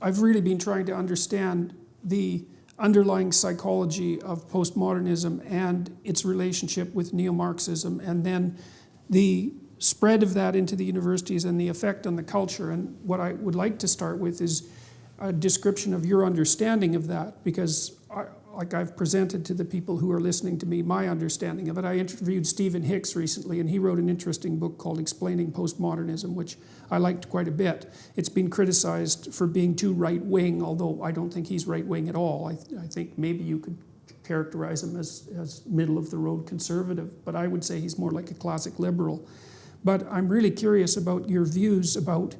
I've really been trying to understand the underlying psychology of postmodernism and its relationship with neo-Marxism, and then the spread of that into the universities and the effect on the culture. And what I would like to start with is a description of your understanding of that, because like I've presented to the people who are listening to me my understanding of it. I interviewed Stephen Hicks recently, and he wrote an interesting book called Explaining Postmodernism, which I liked quite a bit. It's been criticized for being too right-wing, although I don't think he's right-wing at all. I think maybe you could characterize him as middle-of-the-road conservative, but I would say he's more like a classic liberal. But I'm really curious about your views about,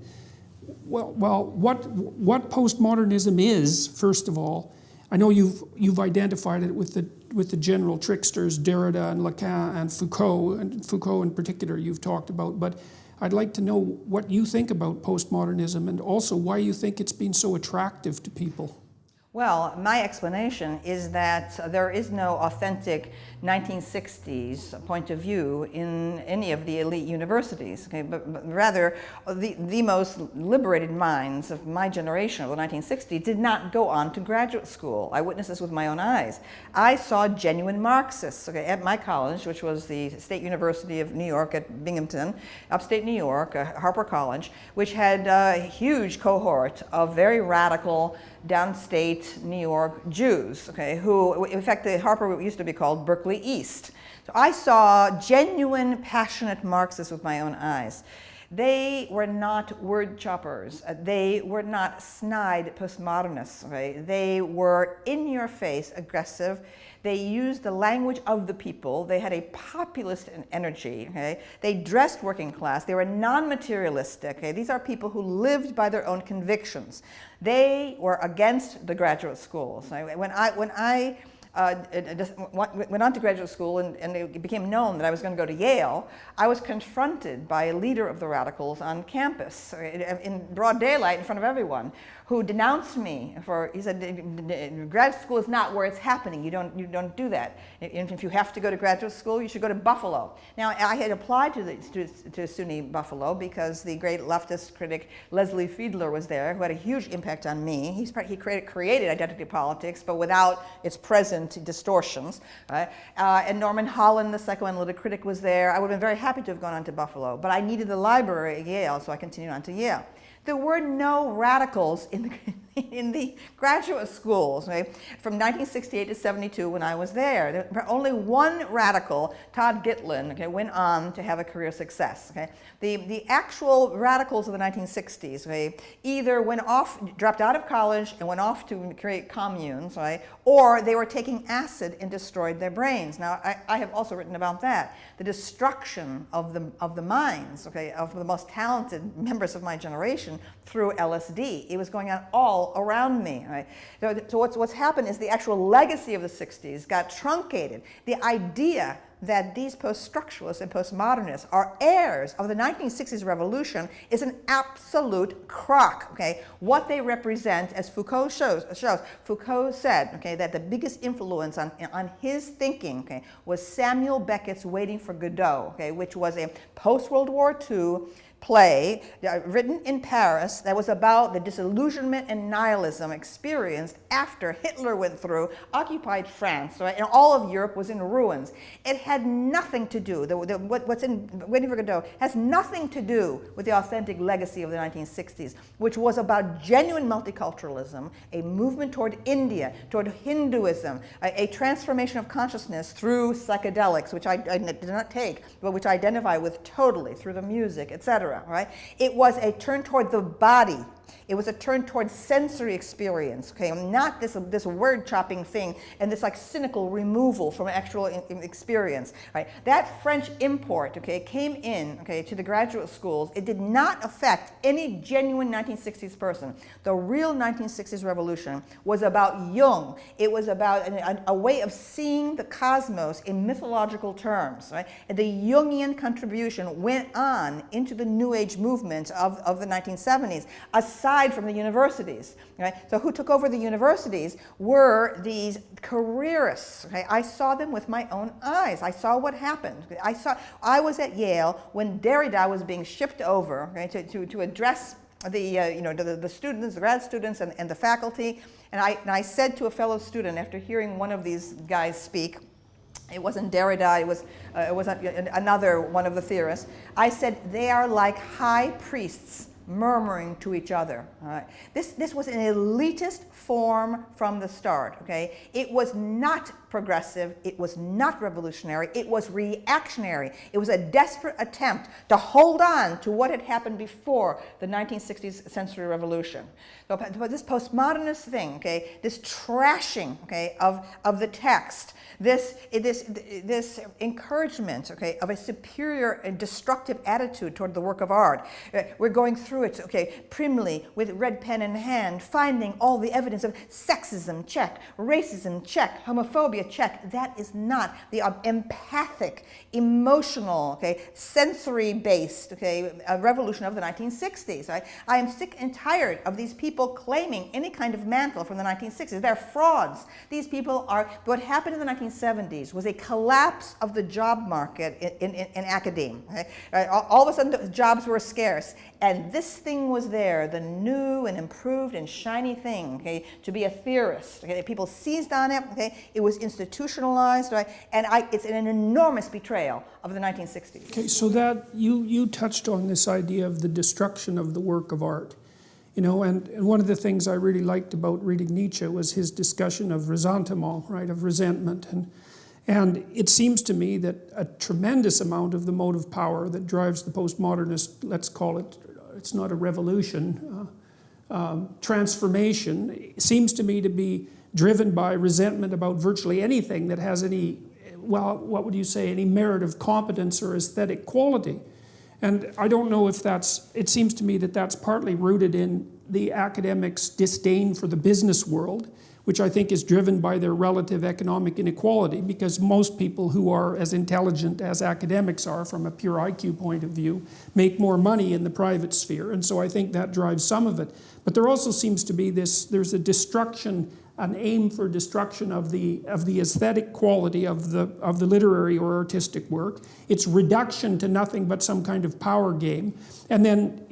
well, what postmodernism is, first of all. I know you've identified it with the general tricksters, Derrida and Lacan and Foucault in particular you've talked about, but I'd like to know what you think about postmodernism and also why you think it's been so attractive to people. Well, my explanation is that there is no authentic 1960s point of view in any of the elite universities, okay? But rather the most liberated minds of my generation of the 1960s did not go on to graduate school. I witnessed this with my own eyes. I saw genuine Marxists, okay, at my college, which was the State University of New York at Binghamton, upstate New York, Harper College, which had a huge cohort of very radical downstate New York Jews, okay, who, in fact, the Harper used to be called Berkeley East. So I saw genuine, passionate Marxists with my own eyes. They were not word choppers. They were not snide postmodernists. Okay? They were in-your-face aggressive. They used the language of the people. They had a populist energy. Okay? They dressed working class. They were non-materialistic. Okay? These are people who lived by their own convictions. They were against the graduate schools. When I went on to graduate school and it became known that I was going to go to Yale, I was confronted by a leader of the radicals on campus in broad daylight in front of everyone, who denounced me for, he said, grad school is not where it's happening. You don't do that. If you have to go to graduate school, you should go to Buffalo. Now, I had applied to SUNY Buffalo because the great leftist critic Leslie Fiedler was there, who had a huge impact on me. He created identity politics, but without its present distortions. Right? And Norman Holland, the psychoanalytic critic, was there. I would have been very happy to have gone on to Buffalo, but I needed the library at Yale, so I continued on to Yale. There were no radicals in the graduate schools, right? From 1968 to 72 when I was there. There were only one radical, Todd Gitlin, okay, went on to have a career success. Okay? The actual radicals of the 1960s, okay, either went off, dropped out of college and went off to create communes, right? Or they were taking acid and destroyed their brains. Now, I have also written about that. The destruction of the minds, okay, of the most talented members of my generation through LSD. It was going on all around me. Right? So what's happened is the actual legacy of the 60s got truncated. The idea that these post-structuralists and postmodernists are heirs of the 1960s revolution is an absolute crock. Okay? What they represent, as Foucault shows, Foucault said, okay, that the biggest influence on his thinking, okay, was Samuel Beckett's Waiting for Godot, okay, which was a post-World War II play written in Paris that was about the disillusionment and nihilism experienced after Hitler went through, occupied France, right, and all of Europe was in ruins. It had nothing to do, what's in Waiting for Godot has nothing to do with the authentic legacy of the 1960s, which was about genuine multiculturalism, a movement toward India, toward Hinduism, a transformation of consciousness through psychedelics, which I did not take, but which I identify with totally through the music, etc. Right? It was a turn toward the body. It was a turn towards sensory experience, okay, not this word chopping thing and this like cynical removal from actual experience, right? That French import, okay, came in, okay, to the graduate schools. It did not affect any genuine 1960s person. The real 1960s revolution was about Jung. It was about a way of seeing the cosmos in mythological terms, right? And the Jungian contribution went on into the New Age movement of the 1970s, aside from the universities. Right? So who took over the universities were these careerists. Okay? I saw them with my own eyes. I saw what happened. I was at Yale when Derrida was being shipped over, okay, to address the students, the grad students, and the faculty. And I said to a fellow student after hearing one of these guys speak, it wasn't Derrida, it was another one of the theorists. I said, they are like high priests murmuring to each other. All right? This was an elitist form from the start. Okay? It was not progressive, it was not revolutionary, it was reactionary. It was a desperate attempt to hold on to what had happened before the 1960s sensory revolution. So this postmodernist thing, okay, this trashing, okay, of the text, this encouragement, okay, of a superior and destructive attitude toward the work of art. We're going through it, okay, primly with red pen in hand, finding all the evidence of sexism, check, racism, check, homophobia, check. That is not the empathic, emotional, okay, sensory-based, okay, revolution of the 1960s. Right? I am sick and tired of these people claiming any kind of mantle from the 1960s. They're frauds. These people are. What happened in the 1970s was a collapse of the job market in academia. Right? All of a sudden, the jobs were scarce, and this thing was there, the new and improved and shiny thing, okay, to be a theorist. Okay? People seized on it. Okay? It was institutionalized, right? And it's an enormous betrayal of the 1960s. Okay, so that you touched on this idea of the destruction of the work of art. You know, and one of the things I really liked about reading Nietzsche was his discussion of ressentiment, right, of resentment. And it seems to me that a tremendous amount of the motive power that drives the postmodernist, let's call it, it's not a revolution, transformation, seems to me to be driven by resentment about virtually anything that has any, well, what would you say, any merit of competence or aesthetic quality. And I don't know if it seems to me that that's partly rooted in the academics' disdain for the business world, which I think is driven by their relative economic inequality, because most people who are as intelligent as academics are from a pure IQ point of view make more money in the private sphere, and so I think that drives some of it. But there also seems to be there's a destruction, an aim for destruction of the aesthetic quality of the literary or artistic work, its reduction to nothing but some kind of power game, and then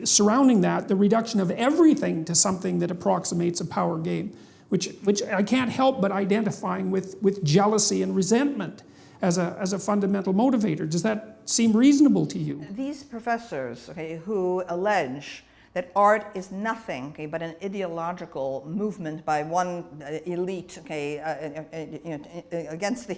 surrounding that, the reduction of everything to something that approximates a power game, which I can't help but identifying with jealousy and resentment as a fundamental motivator. Does that seem reasonable to you? These professors, okay, who allege that art is nothing, okay, but an ideological movement by one elite, okay, against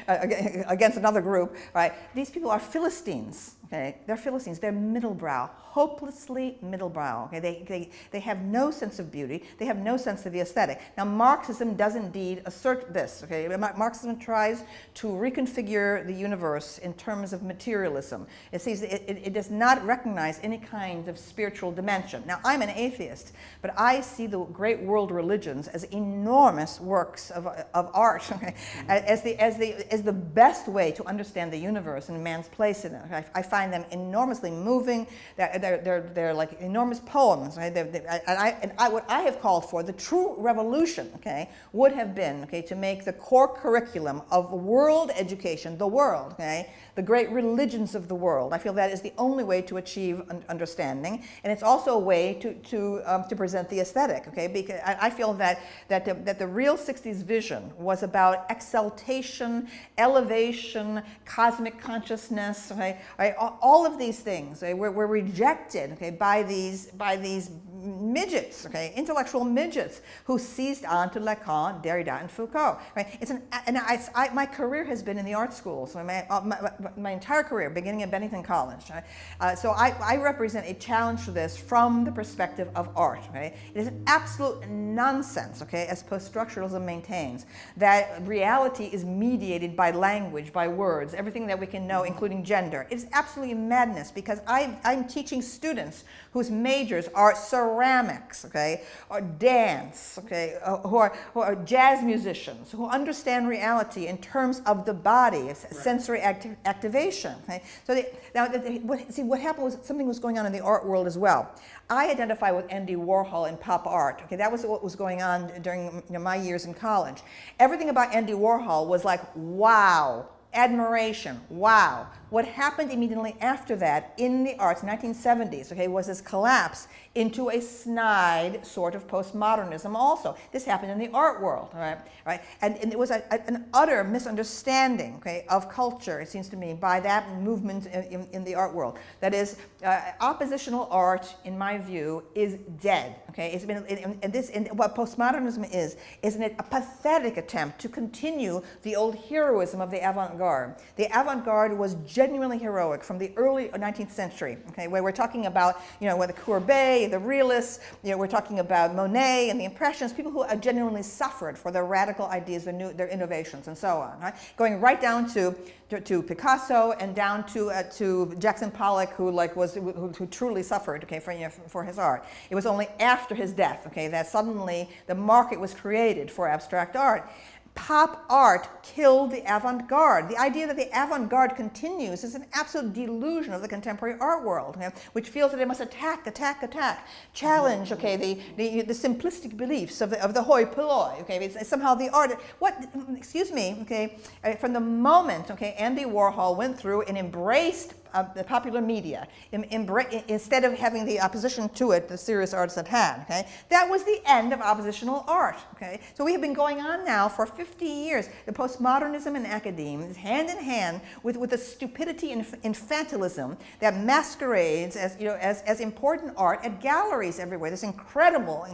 against another group, right? These people are Philistines. Okay, they're Philistines. They're middlebrow, hopelessly middlebrow. Okay, they have no sense of beauty. They have no sense of the aesthetic. Now, Marxism does indeed assert this. Okay, Marxism tries to reconfigure the universe in terms of materialism. It sees it does not recognize any kind of spiritual dimension. Now, I'm an atheist, but I see the great world religions as enormous works of art, okay, as the best way to understand the universe and man's place in it. I find them enormously moving. They're like enormous poems. Right? What I have called for, the true revolution, okay, would have been, okay, to make the core curriculum of world education, the world, okay, the great religions of the world. I feel that is the only way to achieve understanding, and it's also a way to present the aesthetic. Okay, because I feel that the real 60s vision was about exaltation, elevation, cosmic consciousness. Okay, all of these things, okay, were rejected, okay, by these midgets, okay, intellectual midgets who seized on to Lacan, Derrida, and Foucault. Right? My career has been in the art schools. So my entire career, beginning at Bennington College. Right? So I represent a challenge to this from the perspective of art. Right? It is an absolute nonsense, okay, as post-structuralism maintains, that reality is mediated by language, by words, everything that we can know, including gender. It's absolutely madness, because I'm teaching students whose majors are ceramics, okay, or dance, okay, who are jazz musicians, who understand reality in terms of the body, sensory activation. Okay? So what happened was something was going on in the art world as well. I identify with Andy Warhol and pop art. Okay, that was what was going on during my years in college. Everything about Andy Warhol was like, wow. Admiration, wow, What happened immediately after that in the arts, 1970s, okay, was this collapse into a snide sort of postmodernism also. This happened in the art world, all right? And it was an utter misunderstanding, okay, of culture, it seems to me, by that movement in the art world. That is, oppositional art, in my view, is dead, okay? It's been, and what postmodernism is a pathetic attempt to continue the old heroism of the avant-garde. The avant-garde was genuinely heroic from the early 19th century, okay, where we're talking about, the Courbet, the realists, we're talking about Monet and the Impressionists, people who genuinely suffered for their radical ideas, their innovations, and so on, right? Going right down to Picasso and down to Jackson Pollock, who truly suffered, okay, for his art. It was only after his death, okay, that suddenly the market was created for abstract art. Pop art killed the avant-garde. The idea that the avant-garde continues is an absolute delusion of the contemporary art world, okay, which feels that it must attack, challenge, okay, the simplistic beliefs of the hoi polloi, okay, it's somehow the art. Okay, from the moment, okay, Andy Warhol went through and embraced the popular media, instead of having the opposition to it, the serious artists had had, okay? That was the end of oppositional art, okay? So we have been going on now for 50 years. The postmodernism in academia is hand in hand with the stupidity and infantilism that masquerades as important art at galleries everywhere. This incredible,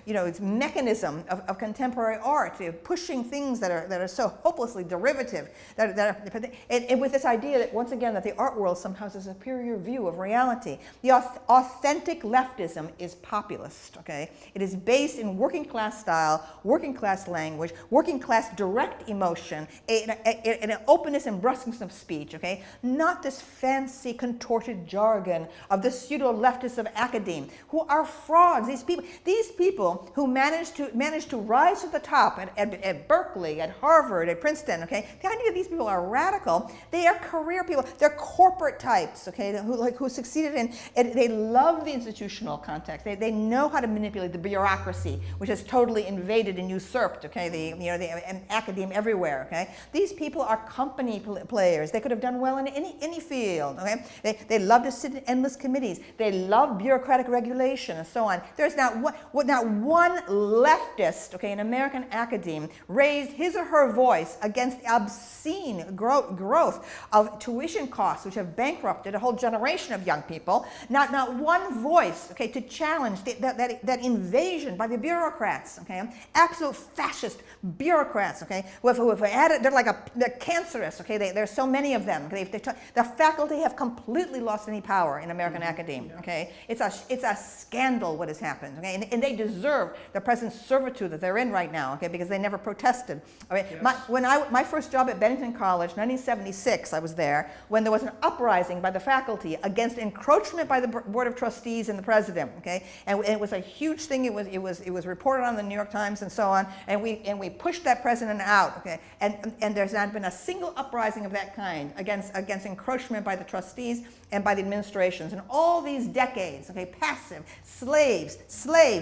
it's mechanism of contemporary art, pushing things that are so hopelessly derivative, and with this idea that, once again, that the art world somehow has a superior view of reality. The authentic leftism is populist, okay? It is based in working class style, working class language, working class direct emotion, an openness and brusqueness of speech, okay? Not this fancy contorted jargon of the pseudo-leftists of academe, who are frauds. These people who managed to rise to the top at Berkeley, at Harvard, at Princeton, okay? The idea that these people are radical, they are career people, they're corporate types, okay, who succeeded in, and they love the institutional context. They know how to manipulate the bureaucracy, which has totally invaded and usurped, okay, the academe everywhere, okay. These people are company players. They could have done well in any field, okay. They love to sit in endless committees. They love bureaucratic regulation and so on. There's not one leftist, okay, in American academe raised his or her voice against the obscene growth of tuition costs, which have bankrupted a whole generation of young people. Not one voice, okay, to challenge that invasion by the bureaucrats, okay, absolute fascist bureaucrats, okay. They're cancerous, okay. There's so many of them. The faculty have completely lost any power in American academia, okay. It's a scandal what has happened, okay, and they deserve the present servitude that they're in right now, okay, because they never protested. Okay? Yes. My first job at Bennington College, 1976, I was there when there was an uprising by the faculty against encroachment by the Board of Trustees and the president, okay, and it was a huge thing. It was reported on the New York Times and so on, and we pushed that president out, okay, and there's not been a single uprising of that kind against encroachment by the trustees and by the administrations in all these decades, okay, passive slaves,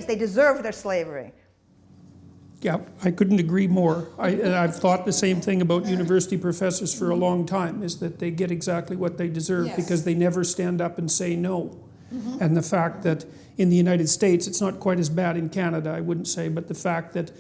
they deserve their slavery. Yeah, I couldn't agree more. I've thought the same thing about university professors for a long time, is that they get exactly what they deserve. Yes. Because they never stand up and say no. Mm-hmm. And the fact that in the United States, it's not quite as bad in Canada, I wouldn't say, but the fact that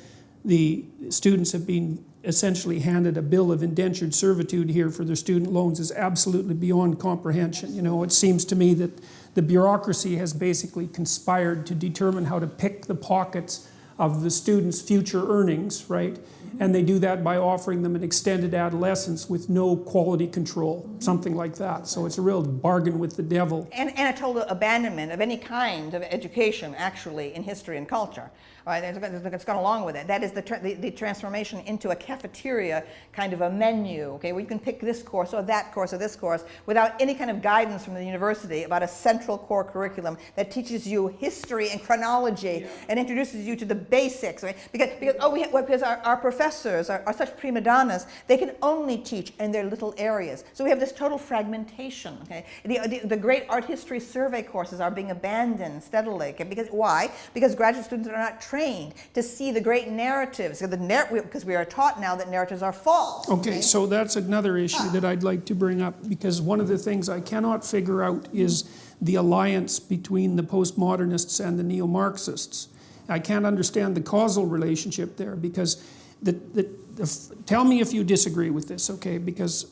the students have been essentially handed a bill of indentured servitude here for their student loans is absolutely beyond comprehension. It seems to me that the bureaucracy has basically conspired to determine how to pick the pockets of the students' future earnings, right? Mm-hmm. And they do that by offering them an extended adolescence with no quality control, something like that. So it's a real bargain with the devil. And a total abandonment of any kind of education, actually, in history and culture. Right? It's gone along with it. That is the transformation into a cafeteria kind of a menu, okay, where you can pick this course or that course or this course without any kind of guidance from the university about a central core curriculum that teaches you history and chronology and introduces you to the basics, right? Because our professors professors are such prima donnas, they can only teach in their little areas. So we have this total fragmentation. Okay? The great art history survey courses are being abandoned steadily. Okay? Why? Because graduate students are not trained to see the great narratives, because we are taught now that narratives are false. Okay, so that's another issue that I'd like to bring up, because one of the things I cannot figure out is the alliance between the postmodernists and the neo-Marxists. I can't understand the causal relationship there, because tell me if you disagree with this, okay? Because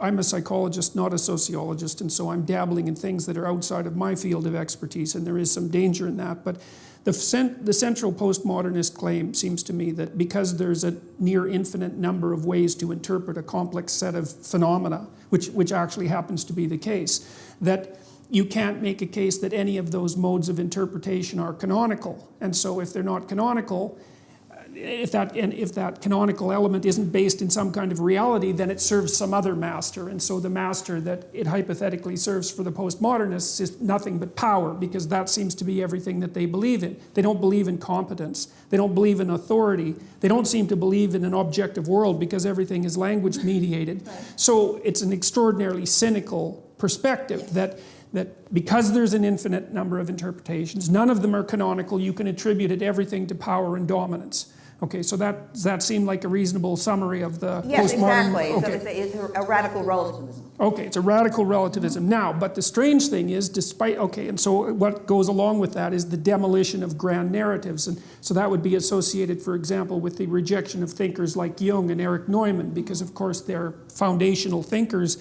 I'm a psychologist, not a sociologist, and so I'm dabbling in things that are outside of my field of expertise, and there is some danger in that. But the central postmodernist claim seems to me that because there's a near infinite number of ways to interpret a complex set of phenomena, which actually happens to be the case, that you can't make a case that any of those modes of interpretation are canonical. And so if they're not canonical, if that canonical element isn't based in some kind of reality, then it serves some other master. And so the master that it hypothetically serves for the postmodernists is nothing but power, because that seems to be everything that they believe in. They don't believe in competence. They don't believe in authority. They don't seem to believe in an objective world, because everything is language mediated. So it's an extraordinarily cynical perspective that because there's an infinite number of interpretations, none of them are canonical, you can attribute everything to power and dominance. Okay, so does that seem like a reasonable summary of the Yes, postmodern? exactly. Okay. So it's a radical relativism. Okay, it's a radical relativism. Now, but the strange thing is, and so what goes along with that is the demolition of grand narratives. And so that would be associated, for example, with the rejection of thinkers like Jung and Erich Neumann, because of course they're foundational thinkers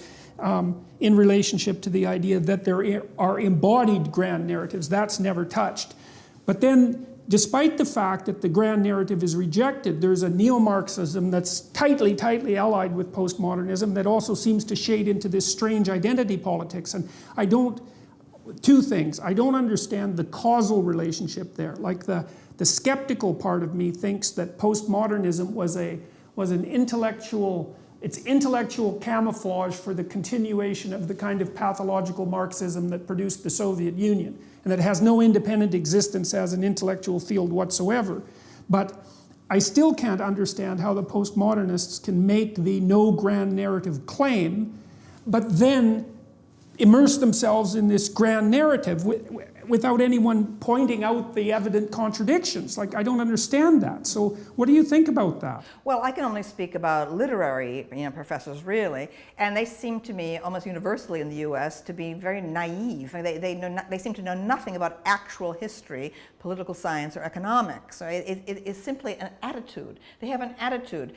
in relationship to the idea that there are embodied grand narratives. That's never touched. But then, despite the fact that the grand narrative is rejected, there's a neo-Marxism that's tightly allied with postmodernism that also seems to shade into this strange identity politics. And two things. I don't understand the causal relationship there. Like the skeptical part of me thinks that postmodernism was an intellectual camouflage for the continuation of the kind of pathological Marxism that produced the Soviet Union, and that has no independent existence as an intellectual field whatsoever. But I still can't understand how the postmodernists can make the no grand narrative claim, but then immerse themselves in this grand narrative without anyone pointing out the evident contradictions. Like, I don't understand that. So what do you think about that? Well, I can only speak about literary professors, really, and they seem to me, almost universally in the US, to be very naive. They seem to know nothing about actual history, political science, or economics. So it is simply an attitude. They have an attitude.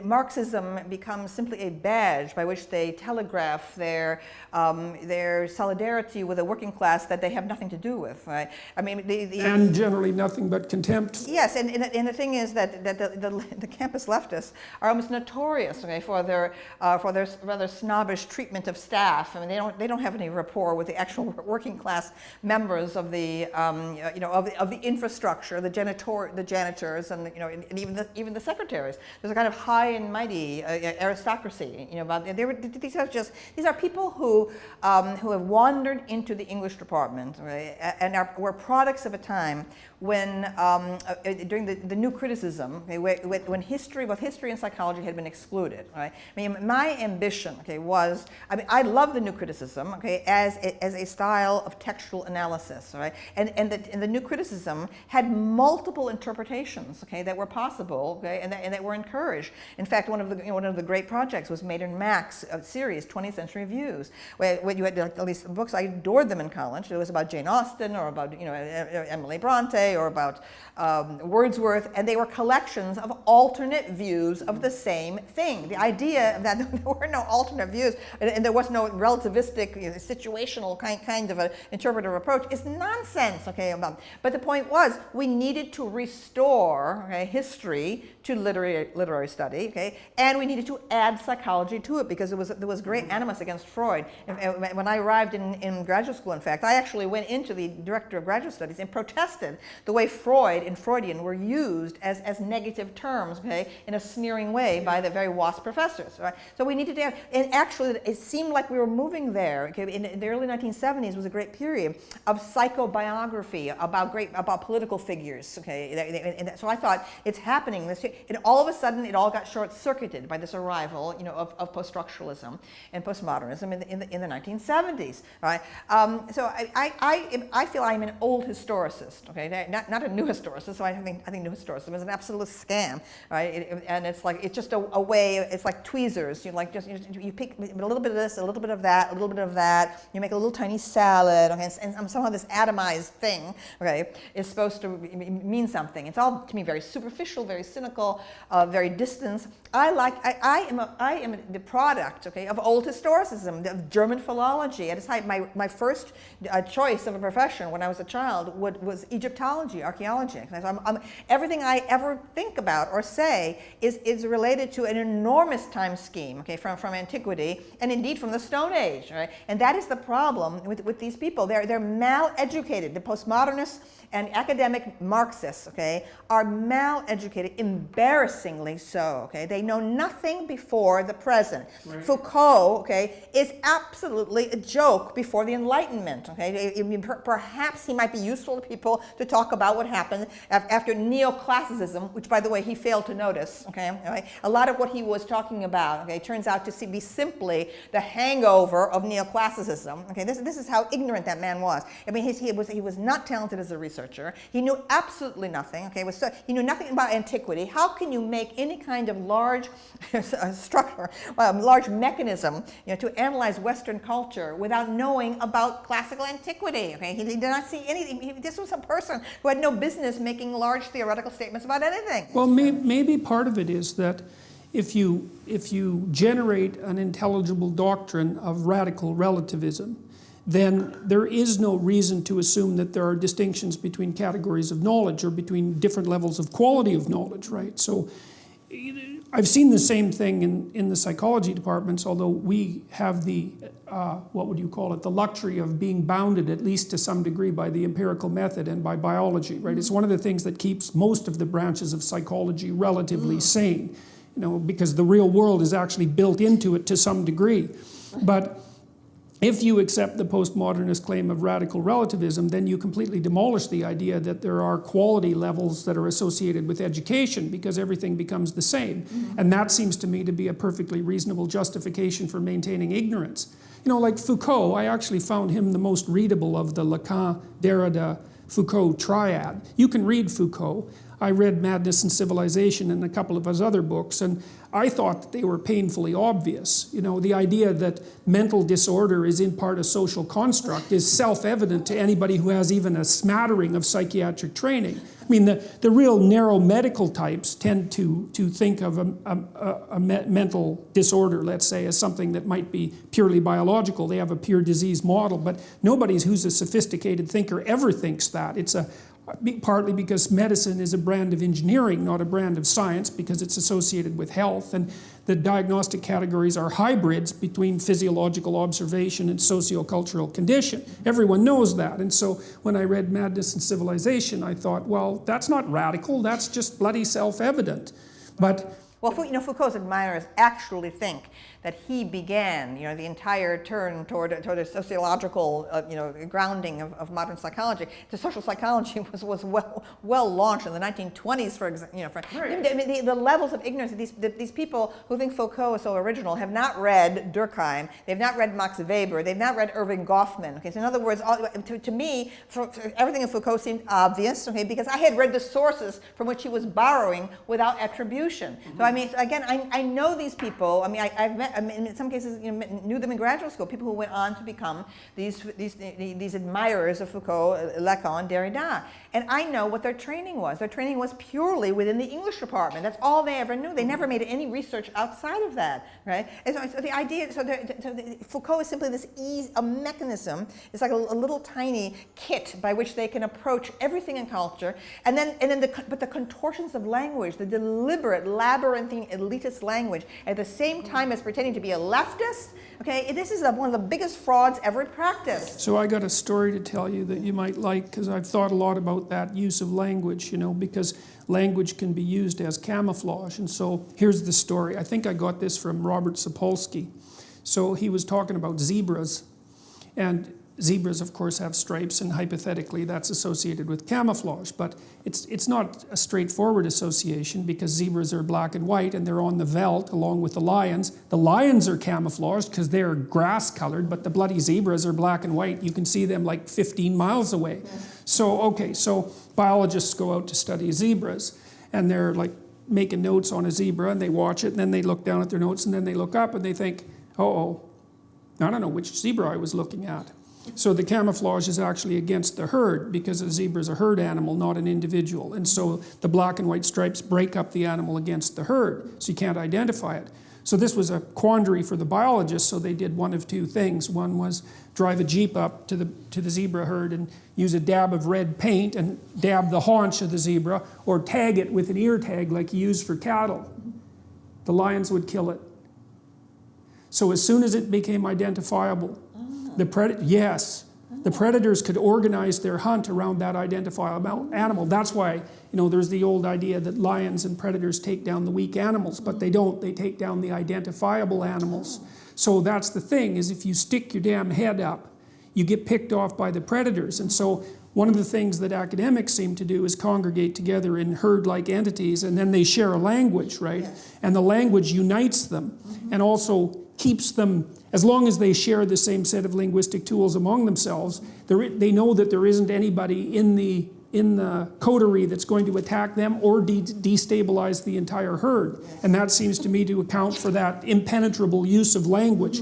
Marxism becomes simply a badge by which they telegraph their solidarity with a working class that they have nothing to do with, right? I mean, and generally nothing but contempt. Yes, and the thing is that the campus leftists are almost notorious, okay, for their rather snobbish treatment of staff. I mean, they don't have any rapport with the actual working class members of the of the infrastructure, the janitors, and and even the secretaries. There's a kind of high and mighty aristocracy, these are people who have wandered into the English department, right, and were products of a time when, during the new criticism, okay, when both history and psychology had been excluded, right? I mean, my ambition, okay, was, I love the new criticism, okay, as a style of textual analysis, right? And the new criticism had multiple interpretations, okay, that were possible, okay, and that were encouraged. In fact, one of the great projects was Maynard Mack's series, 20th Century Views, where you had at least books. I adored them in college. It was about Jane Austen, or about Emily Bronte, or about Wordsworth, and they were collections of alternate views of the same thing. The idea that there were no alternate views and there was no relativistic, situational kind of an interpretive approach is nonsense. Okay, but the point was we needed to restore history to literary study, okay, and we needed to add psychology to it because there was great animus against Freud. When I arrived in graduate school, in fact, I actually went into the director of graduate studies and protested the way Freud and Freudian were used as negative terms, okay, in a sneering way by the very WASP professors, right? So we needed to, and actually it seemed like we were moving there. Okay? In the early 1970s was a great period of psychobiography about political figures, okay? And so I thought, it's happening. And all of a sudden, it all got short-circuited by this arrival, of post-structuralism and postmodernism in the 1970s, right? So I feel I'm an old historicist, okay? Not a new historicist. So I think new historicism is an absolute scam, right? And it's just a way. It's like tweezers. You pick a little bit of this, a little bit of that, a little bit of that. You make a little tiny salad, okay? And somehow this atomized thing, okay, is supposed to mean something. It's all to me very superficial, very cynical, very distant. I am the product, okay, of old historicism, of German philology. At its height, my first choice of a profession when I was a child was Egyptology, archaeology. So everything I ever think about or say is related to an enormous time scheme, okay, from antiquity and indeed from the Stone Age, right? And that is the problem with these people. They're mal-educated. The postmodernists and academic Marxists, okay, are mal-educated, embarrassingly so, okay? They know nothing before the present. Right. Foucault, okay, is absolutely a joke before the Enlightenment, okay? Perhaps he might be useful to people to talk about what happened after neoclassicism, which, by the way, he failed to notice, okay? Right? A lot of what he was talking about, okay, turns out to be simply the hangover of neoclassicism, okay? This is how ignorant that man was. I mean, he was not talented as a researcher. He knew absolutely nothing. Okay, he knew nothing about antiquity. How can you make any kind of large structure, large mechanism, to analyze Western culture without knowing about classical antiquity? Okay, he did not see anything. This was a person who had no business making large theoretical statements about anything. Well, maybe part of it is that if you generate an intelligible doctrine of radical relativism, then there is no reason to assume that there are distinctions between categories of knowledge or between different levels of quality of knowledge, right? So I've seen the same thing in the psychology departments, although we have the, what would you call it, the luxury of being bounded at least to some degree by the empirical method and by biology, right? It's one of the things that keeps most of the branches of psychology relatively sane, because the real world is actually built into it to some degree. But if you accept the postmodernist claim of radical relativism, then you completely demolish the idea that there are quality levels that are associated with education, because everything becomes the same. Mm-hmm. And that seems to me to be a perfectly reasonable justification for maintaining ignorance. Like Foucault, I actually found him the most readable of the Lacan, Derrida, Foucault triad. You can read Foucault. I read Madness and Civilization and a couple of his other books, and I thought that they were painfully obvious. The idea that mental disorder is in part a social construct is self-evident to anybody who has even a smattering of psychiatric training. I mean, the real narrow medical types tend to think of a mental disorder, let's say, as something that might be purely biological. They have a pure disease model, but nobody who's a sophisticated thinker ever thinks that. It's partly because medicine is a brand of engineering, not a brand of science, because it's associated with health, and the diagnostic categories are hybrids between physiological observation and sociocultural condition. Everyone knows that, and so when I read Madness and Civilization, I thought, well, that's not radical, that's just bloody self-evident. But Foucault's admirers actually think that he began, the entire turn toward a sociological, grounding of modern psychology. The social psychology was well launched in the 1920s, for example. Right. The levels of ignorance of these people who think Foucault is so original have not read Durkheim, they've not read Max Weber, they've not read Irving Goffman. Okay, so in other words, to me, everything in Foucault seemed obvious. Okay, because I had read the sources from which he was borrowing without attribution. Mm-hmm. So I know these people. I've met. In some cases, knew them in graduate school. People who went on to become these admirers of Foucault, Lacan, Derrida, and I know what their training was. Their training was purely within the English department. That's all they ever knew. They never made any research outside of that, right? And so the idea, Foucault is simply a mechanism. It's like a little tiny kit by which they can approach everything in culture, but the contortions of language, the deliberate, elaborate labyrinthine, elitist language at the same time as pretending to be a leftist. Okay, this is one of the biggest frauds ever practiced. So I got a story to tell you that you might like, because I've thought a lot about that use of language, you know, because language can be used as camouflage. And so here's the story. I think I got this from Robert Sapolsky. So he was talking about zebras, and zebras, of course, have stripes, and hypothetically that's associated with camouflage. But it's not a straightforward association, because zebras are black and white and they're on the veldt along with the lions. The lions are camouflaged because they're grass colored, but the bloody zebras are black and white. You can see them like 15 miles away. So, okay, so biologists go out to study zebras, and they're like making notes on a zebra, and they watch it, and then they look down at their notes, and then they look up and they think, uh-oh, I don't know which zebra I was looking at. So the camouflage is actually against the herd, because a zebra is a herd animal, not an individual. And so the black and white stripes break up the animal against the herd, so you can't identify it. So this was a quandary for the biologists, so they did one of two things. One was drive a jeep up to the zebra herd and use a dab of red paint and dab the haunch of the zebra, or tag it with an ear tag like you use for cattle. The lions would kill it. So as soon as it became identifiable, the predators could organize their hunt around that identifiable animal. That's why, you know, there's the old idea that lions and predators take down the weak animals, but they don't. They take down the identifiable animals. So that's the thing, is if you stick your damn head up, you get picked off by the predators. And so one of the things that academics seem to do is congregate together in herd-like entities, and then they share a language, right? Yes. And the language unites them, and also keeps them, as long as they share the same set of linguistic tools among themselves, they know that there isn't anybody in the coterie that's going to attack them or destabilize the entire herd. Yes. And that seems to me to account for that impenetrable use of language.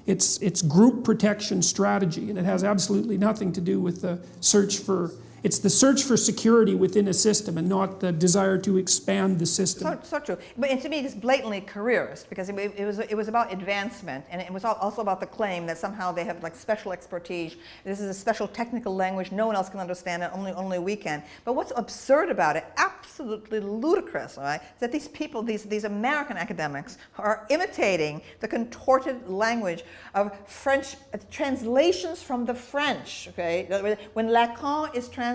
It's group protection strategy, and it has absolutely nothing to do with the search for, it's the search for security within a system, and not the desire to expand the system. So true. But and to me, it's blatantly careerist, because it was about advancement, and it was also about the claim that somehow they have like special expertise. This is a special technical language. No one else can understand it. Only we can. But what's absurd about it, absolutely ludicrous, all right, is that these people, these American academics, are imitating the contorted language of French translations from the French. Okay, when Lacan is translated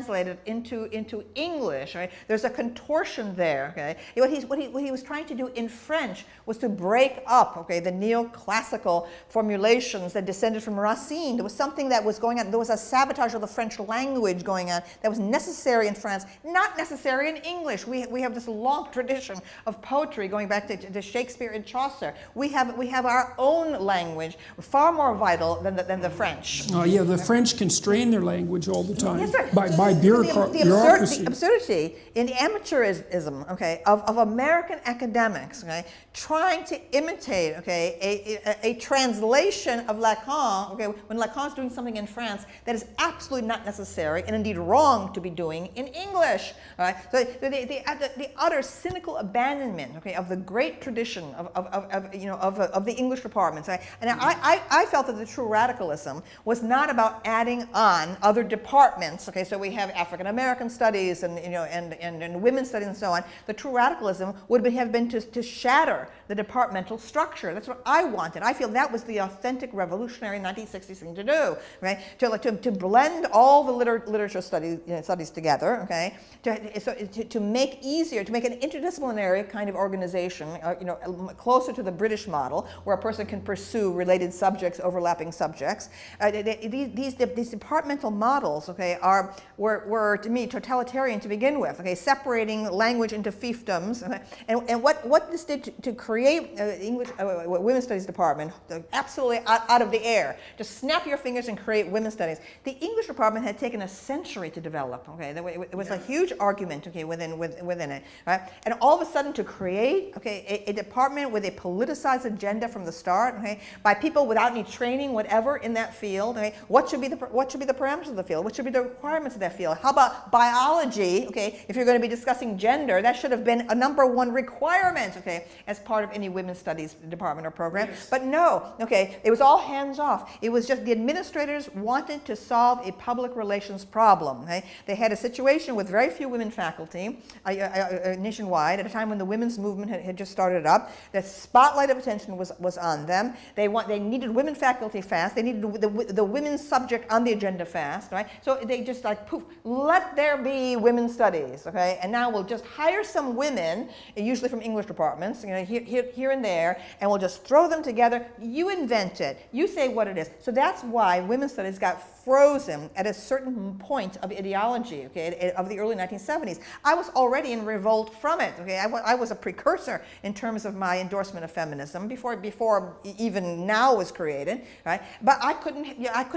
into English, right? There's a contortion there. Okay, what he was trying to do in French was to break up, okay, the neoclassical formulations that descended from Racine. There was something that was going on. There was a sabotage of the French language going on that was necessary in France, not necessary in English. We have this long tradition of poetry going back to Shakespeare and Chaucer. We have our own language, far more vital than the French. Oh yeah, the French constrain their language all the time. Yes, right. By bureaucracy. The absurdity in the amateurism, okay, of American academics, okay, trying to imitate, okay, a translation of Lacan, okay, when Lacan's doing something in France that is absolutely not necessary and indeed wrong to be doing in English. All right, so the utter cynical abandonment, okay, of the great tradition of the English departments. Right? And I felt that the true radicalism was not about adding on other departments. Okay, so we have African American studies and women's studies and so on. The true radicalism would have been to shatter the departmental structure. That's what I wanted. I feel that was the authentic revolutionary 1960s thing to do, right? To blend all the literature studies together, okay? To make easier, to make an interdisciplinary kind of organization, closer to the British model, where a person can pursue related subjects, overlapping subjects. These departmental models, okay, were to me totalitarian to begin with, okay, separating language into fiefdoms, okay? And what this did to create English women's studies department, absolutely out of the air, just snap your fingers and create women's studies. The English department had taken a century to develop. Okay, it was a huge argument, okay, within it, right? And all of a sudden, to create, okay, a department with a politicized agenda from the start, okay, by people without any training, whatever, in that field, okay, what should be the parameters of the field? What should be the requirements of that field. How about biology? Okay, if you're going to be discussing gender, that should have been a #1 requirement, okay, as part of any women's studies department or program. Yes. But no, okay, it was all hands off. It was just the administrators wanted to solve a public relations problem. Okay? They had a situation with very few women faculty nationwide at a time when the women's movement had just started up. The spotlight of attention was on them. They needed women faculty fast. They needed the women's subject on the agenda fast, right? So they just like, poof, let there be women's studies, okay? And now we'll just hire some women, usually from English departments, you know, here and there, and we'll just throw them together. You invent it. You say what it is. So that's why women's studies got frozen at a certain point of ideology, okay, of the early 1970s. I was already in revolt from it, okay? I was a precursor in terms of my endorsement of feminism before even now was created, right? But I couldn't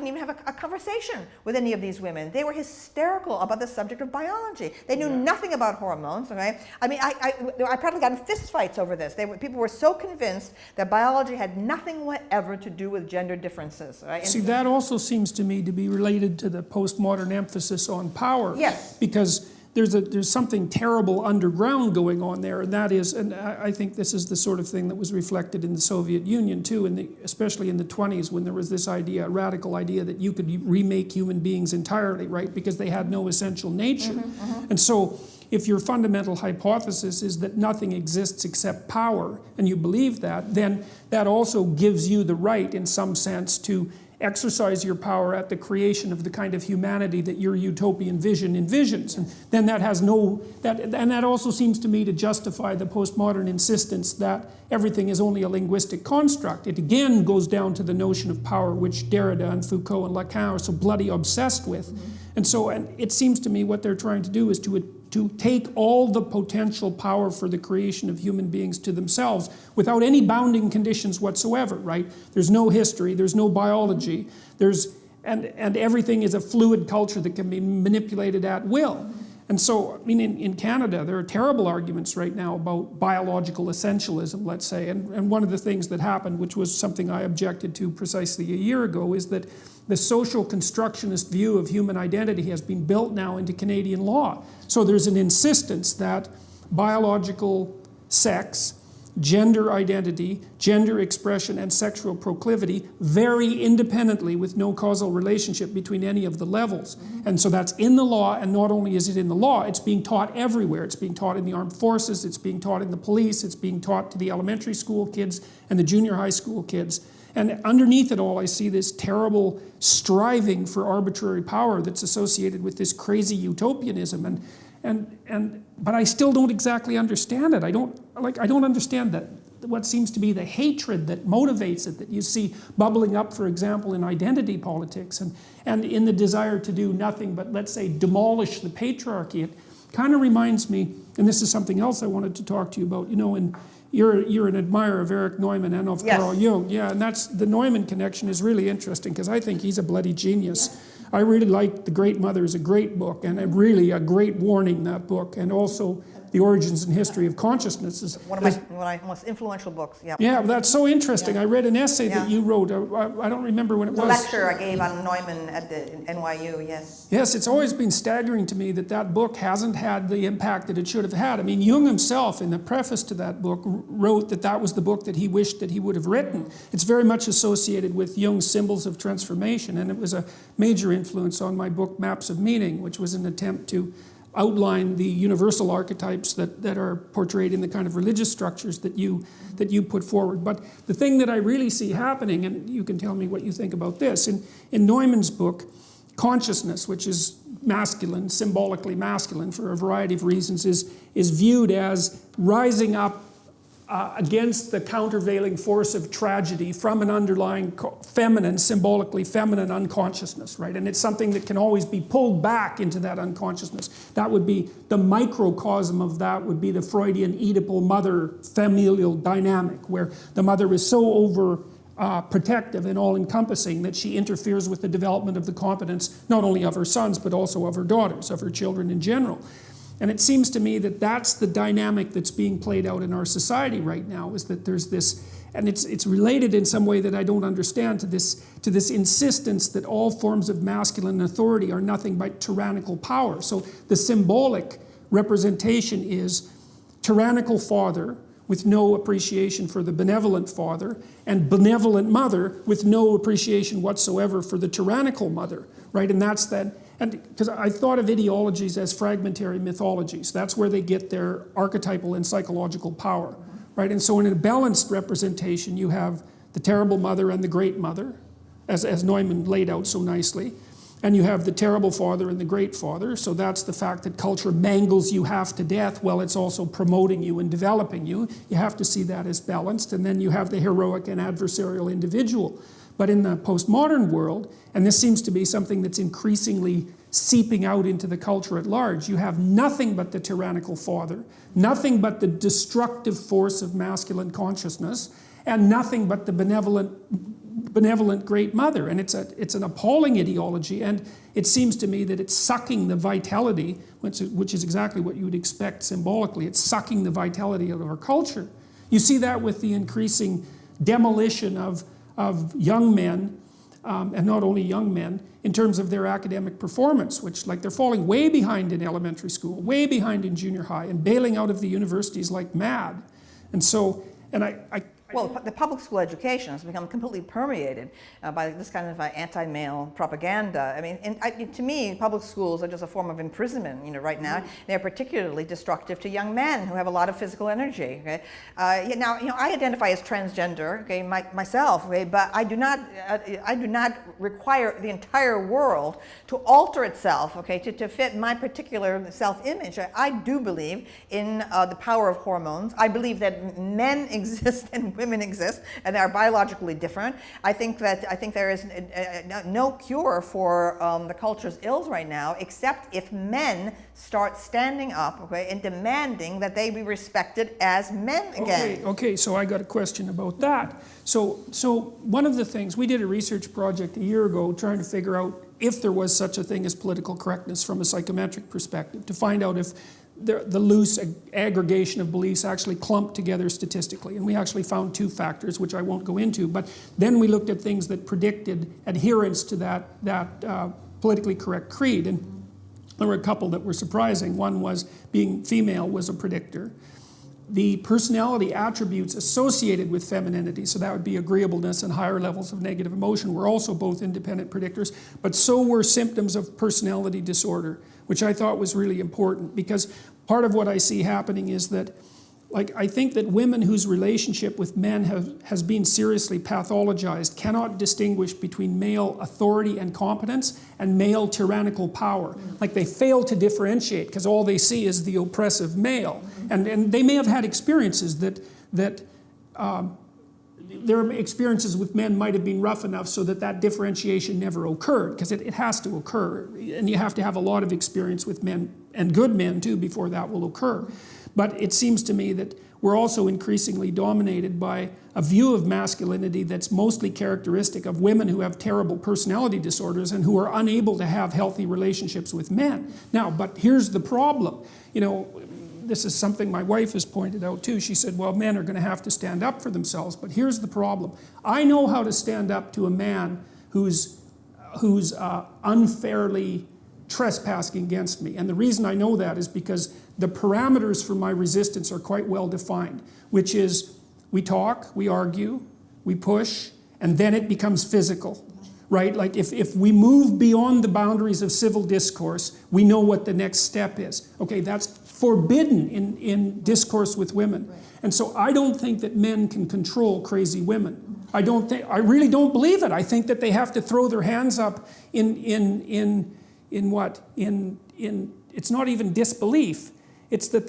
even have a conversation with any of these women. They were hysterical about the subject of biology. They knew nothing about hormones, okay? I mean, I probably got in fist fights over this. People were so convinced that biology had nothing whatever to do with gender differences, right? See, that also seems to me to be related to the postmodern emphasis on power. Yes. Because there's something terrible underground going on there, and that is, and I think this is the sort of thing that was reflected in the Soviet Union too, especially in the 20s, when there was this idea, a radical idea that you could remake human beings entirely, right? Because they had no essential nature. And so if your fundamental hypothesis is that nothing exists except power, and you believe that, then that also gives you the right, in some sense, to exercise your power at the creation of the kind of humanity that your utopian vision envisions. And then that also seems to me to justify the postmodern insistence that everything is only a linguistic construct. It again goes down to the notion of power, which Derrida and Foucault and Lacan are so bloody obsessed with. And so it seems to me what they're trying to do is to take all the potential power for the creation of human beings to themselves without any bounding conditions whatsoever, right? There's no history, there's no biology, and everything is a fluid culture that can be manipulated at will. And so, I mean, in Canada, there are terrible arguments right now about biological essentialism, let's say. And one of the things that happened, which was something I objected to precisely a year ago, is that the social constructionist view of human identity has been built now into Canadian law. So there's an insistence that biological sex, gender identity, gender expression, and sexual proclivity vary independently with no causal relationship between any of the levels. And so that's in the law, and not only is it in the law, it's being taught everywhere. It's being taught in the armed forces, it's being taught in the police, it's being taught to the elementary school kids and the junior high school kids. And underneath it all, I see this terrible striving for arbitrary power that's associated with this crazy utopianism. But I still don't exactly understand it. I don't understand that what seems to be the hatred that motivates it, that you see bubbling up, for example, in identity politics and in the desire to do nothing but, let's say, demolish the patriarchy. It kind of reminds me, and this is something else I wanted to talk to you about, you know, you're an admirer of Erich Neumann and of Carl Jung. Yeah, and that's the Neumann connection is really interesting because I think he's a bloody genius. Yes. I really like The Great Mother is a great book, and really a great warning, that book, and also The Origins and History of Consciousness is one of my most influential books. Yeah. Yeah, that's so interesting. Yeah. I read an essay that you wrote. I don't remember when it was. A lecture I gave on Neumann at the NYU. Yes. Yes, it's always been staggering to me that book hasn't had the impact that it should have had. I mean, Jung himself, in the preface to that book, wrote that was the book that he wished that he would have written. It's very much associated with Jung's Symbols of Transformation, and it was a major influence on my book Maps of Meaning, which was an attempt to outline the universal archetypes that are portrayed in the kind of religious structures that you put forward. But the thing that I really see happening, and you can tell me what you think about this, in Neumann's book, consciousness, which is masculine, symbolically masculine for a variety of reasons, is viewed as rising up against the countervailing force of tragedy from an underlying feminine, symbolically feminine unconsciousness, right? And it's something that can always be pulled back into that unconsciousness. That would be the microcosm of that would be the Freudian Oedipal mother familial dynamic, where the mother is so over protective and all-encompassing that she interferes with the development of the competence not only of her sons but also of her daughters, of her children in general. And it seems to me that that's the dynamic that's being played out in our society right now, is that there's this and it's related in some way that I don't understand to this insistence that all forms of masculine authority are nothing but tyrannical power. So the symbolic representation is tyrannical father with no appreciation for the benevolent father, and benevolent mother with no appreciation whatsoever for the tyrannical mother, right? And that's that. And because I thought of ideologies as fragmentary mythologies. That's where they get their archetypal and psychological power, right? And so in a balanced representation, you have the terrible mother and the great mother, as Neumann laid out so nicely. And you have the terrible father and the great father. So that's the fact that culture mangles you half to death while it's also promoting you and developing you. You have to see that as balanced. And then you have the heroic and adversarial individual. But in the postmodern world, and this seems to be something that's increasingly seeping out into the culture at large, you have nothing but the tyrannical father, nothing but the destructive force of masculine consciousness, and nothing but the benevolent great mother. And it's an appalling ideology, and it seems to me that it's sucking the vitality, which is exactly what you would expect symbolically. It's sucking the vitality out of our culture. You see that with the increasing demolition of young men, and not only young men, in terms of their academic performance, which, like, they're falling way behind in elementary school, way behind in junior high, and bailing out of the universities like mad. And so, well, the public school education has become completely permeated by this kind of anti-male propaganda. I mean, to me, public schools are just a form of imprisonment. Right now, they're particularly destructive to young men who have a lot of physical energy. Okay? Now, I identify as transgender, okay, myself, okay, but I do not require the entire world to alter itself, okay, to fit my particular self-image. I do believe in the power of hormones. I believe that men exist and women exist, and they are biologically different. I think there is no cure for the culture's ills right now, except if men start standing up, okay, and demanding that they be respected as men again. Okay, so I got a question about that. So one of the things, we did a research project a year ago trying to figure out if there was such a thing as political correctness from a psychometric perspective, to find out if the loose aggregation of beliefs actually clumped together statistically. And we actually found two factors, which I won't go into, but then we looked at things that predicted adherence to that politically correct creed. And there were a couple that were surprising. One was being female was a predictor. The personality attributes associated with femininity, so that would be agreeableness and higher levels of negative emotion, were also both independent predictors, but so were symptoms of personality disorder, which I thought was really important, because part of what I see happening is that, like, I think that women whose relationship with men has been seriously pathologized cannot distinguish between male authority and competence and male tyrannical power. Like, they fail to differentiate because all they see is the oppressive male. And they may have had experiences that their experiences with men might have been rough enough so that differentiation never occurred, because it has to occur. And you have to have a lot of experience with men, and good men too, before that will occur. But it seems to me that we're also increasingly dominated by a view of masculinity that's mostly characteristic of women who have terrible personality disorders and who are unable to have healthy relationships with men. Now, but here's the problem. This is something my wife has pointed out too. She said, well, men are going to have to stand up for themselves, but here's the problem. I know how to stand up to a man who's unfairly trespassing against me. And the reason I know that is because the parameters for my resistance are quite well defined, which is we talk, we argue, we push, and then it becomes physical, right? Like if we move beyond the boundaries of civil discourse, we know what the next step is. Okay, that's forbidden in discourse with women. Right. And so I don't think that men can control crazy women. I really don't believe it. I think that they have to throw their hands up in it's not even disbelief. It's that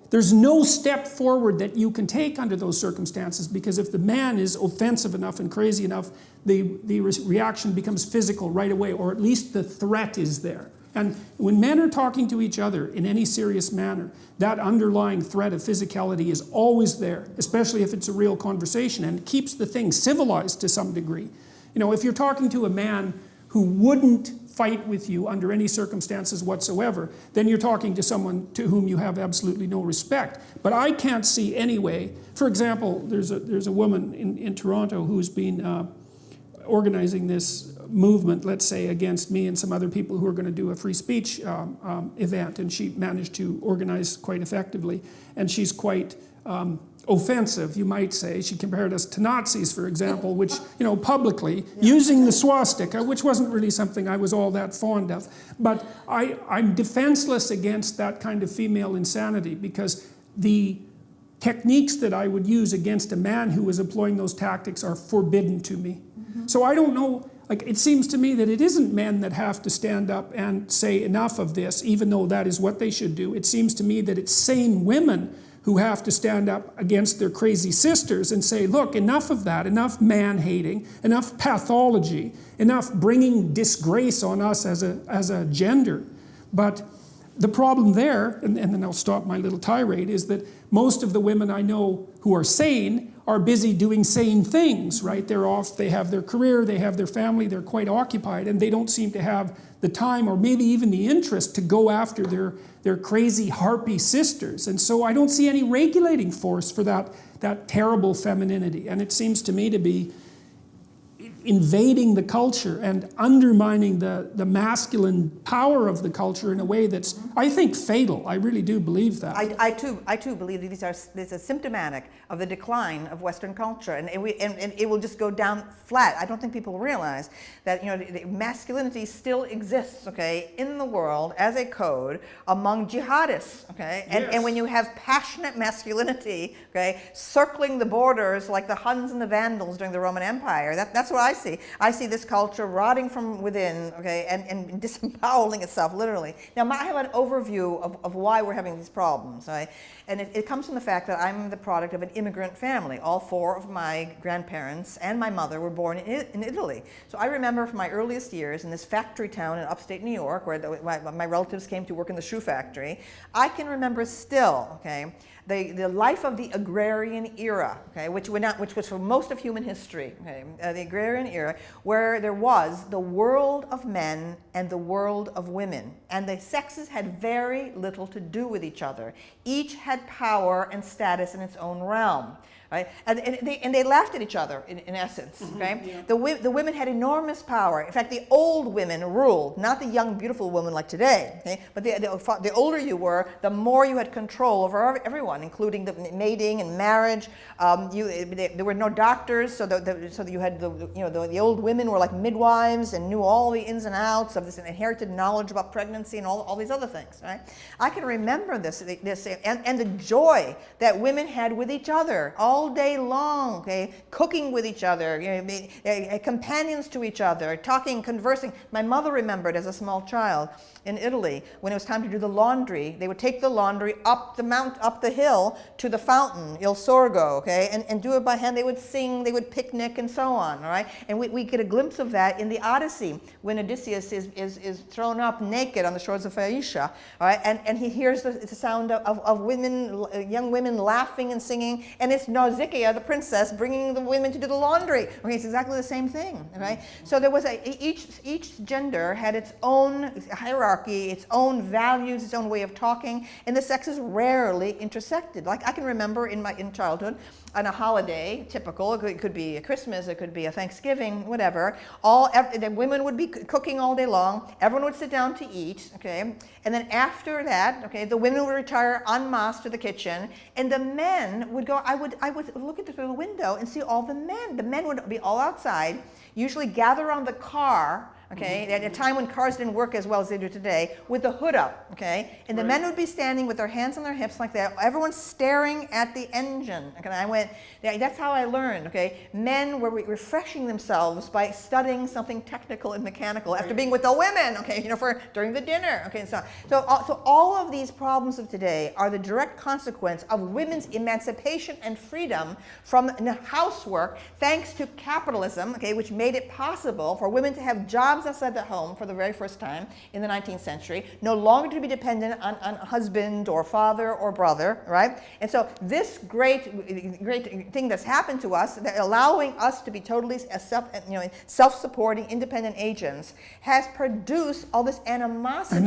there's no step forward that you can take under those circumstances, because if the man is offensive enough and crazy enough, the reaction becomes physical right away, or at least the threat is there. And when men are talking to each other in any serious manner, that underlying threat of physicality is always there, especially if it's a real conversation, and it keeps the thing civilized to some degree. If you're talking to a man who wouldn't fight with you under any circumstances whatsoever, then you're talking to someone to whom you have absolutely no respect. But I can't see any way. For example, there's a woman in Toronto who's been organizing this movement, let's say, against me and some other people who are going to do a free speech event, and she managed to organize quite effectively. And she's quite offensive, you might say. She compared us to Nazis, for example, which, publicly, using the swastika, which wasn't really something I was all that fond of. But I'm defenseless against that kind of female insanity, because the techniques that I would use against a man who was employing those tactics are forbidden to me. So I don't know, it seems to me that it isn't men that have to stand up and say enough of this, even though that is what they should do. It seems to me that it's sane women who have to stand up against their crazy sisters and say, look, enough of that, enough man-hating, enough pathology, enough bringing disgrace on us as a gender. But the problem there, and then I'll stop my little tirade, is that most of the women I know who are sane are busy doing sane things, right? They're off, they have their career, they have their family, they're quite occupied, and they don't seem to have the time or maybe even the interest to go after their crazy harpy sisters. And so I don't see any regulating force for that terrible femininity. And it seems to me to be invading the culture and undermining the masculine power of the culture in a way that's, I think, fatal. I really do believe that. I too believe that this is symptomatic of the decline of Western culture, and it will just go down flat. I don't think people realize that masculinity still exists, okay, in the world as a code among jihadists, okay, and when you have passionate masculinity, okay, circling the borders like the Huns and the Vandals during the Roman Empire, that's what I see. I see this culture rotting from within, okay, and disemboweling itself, literally. Now, I have an overview of why we're having these problems, right? And it comes from the fact that I'm the product of an immigrant family. All four of my grandparents and my mother were born in Italy. So I remember from my earliest years in this factory town in upstate New York, where my relatives came to work in the shoe factory. I can remember still, okay, the life of the agrarian era, okay, which was for most of human history, okay, the agrarian era, where there was the world of men and the world of women, and the sexes had very little to do with each other. Each had power and status in its own realm. Right? And they laughed at each other, in essence. Okay? Yeah. The women had enormous power. In fact, the old women ruled, not the young, beautiful women like today. Okay? But the older you were, the more you had control over everyone, including the mating and marriage. There were no doctors, so you had the old women were like midwives and knew all the ins and outs of this inherited knowledge about pregnancy and all these other things. Right? I can remember this and the joy that women had with each other all day long, okay, cooking with each other, companions to each other, talking, conversing. My mother remembered as a small child in Italy, when it was time to do the laundry, they would take the laundry up the hill to the fountain, Il Sorgo, okay, and do it by hand. They would sing, they would picnic, and so on, all right? And we get a glimpse of that in the Odyssey, when Odysseus is thrown up naked on the shores of Phaeacia, all right? And he hears the sound of women, young women laughing and singing, and it's Nausicaa, the princess, bringing the women to do the laundry. Okay, it's exactly the same thing, right? So there was each gender had its own hierarchy, its own values, its own way of talking, and the sexes rarely intersected. Like I can remember in childhood, on a holiday, typical, it could be a Christmas, it could be a Thanksgiving, whatever, the women would be cooking all day long, everyone would sit down to eat, okay, and then after that, okay, the women would retire en masse to the kitchen, and the men would go, I would look through the window and see all the men would be all outside, usually gather around the car, okay, at a time when cars didn't work as well as they do today, with the hood up, okay, and the men would be standing with their hands on their hips like that, everyone's staring at the engine, okay, and I went, that's how I learned, okay, men were refreshing themselves by studying something technical and mechanical after being with the women, okay, during the dinner, okay, and so all of these problems of today are the direct consequence of women's emancipation and freedom from housework, thanks to capitalism, okay, which made it possible for women to have jobs jobs outside the home for the very first time in the 19th century, no longer to be dependent on husband or father or brother, right? And so this great thing that's happened to us, that allowing us to be totally self-supporting, independent agents, has produced all this animosity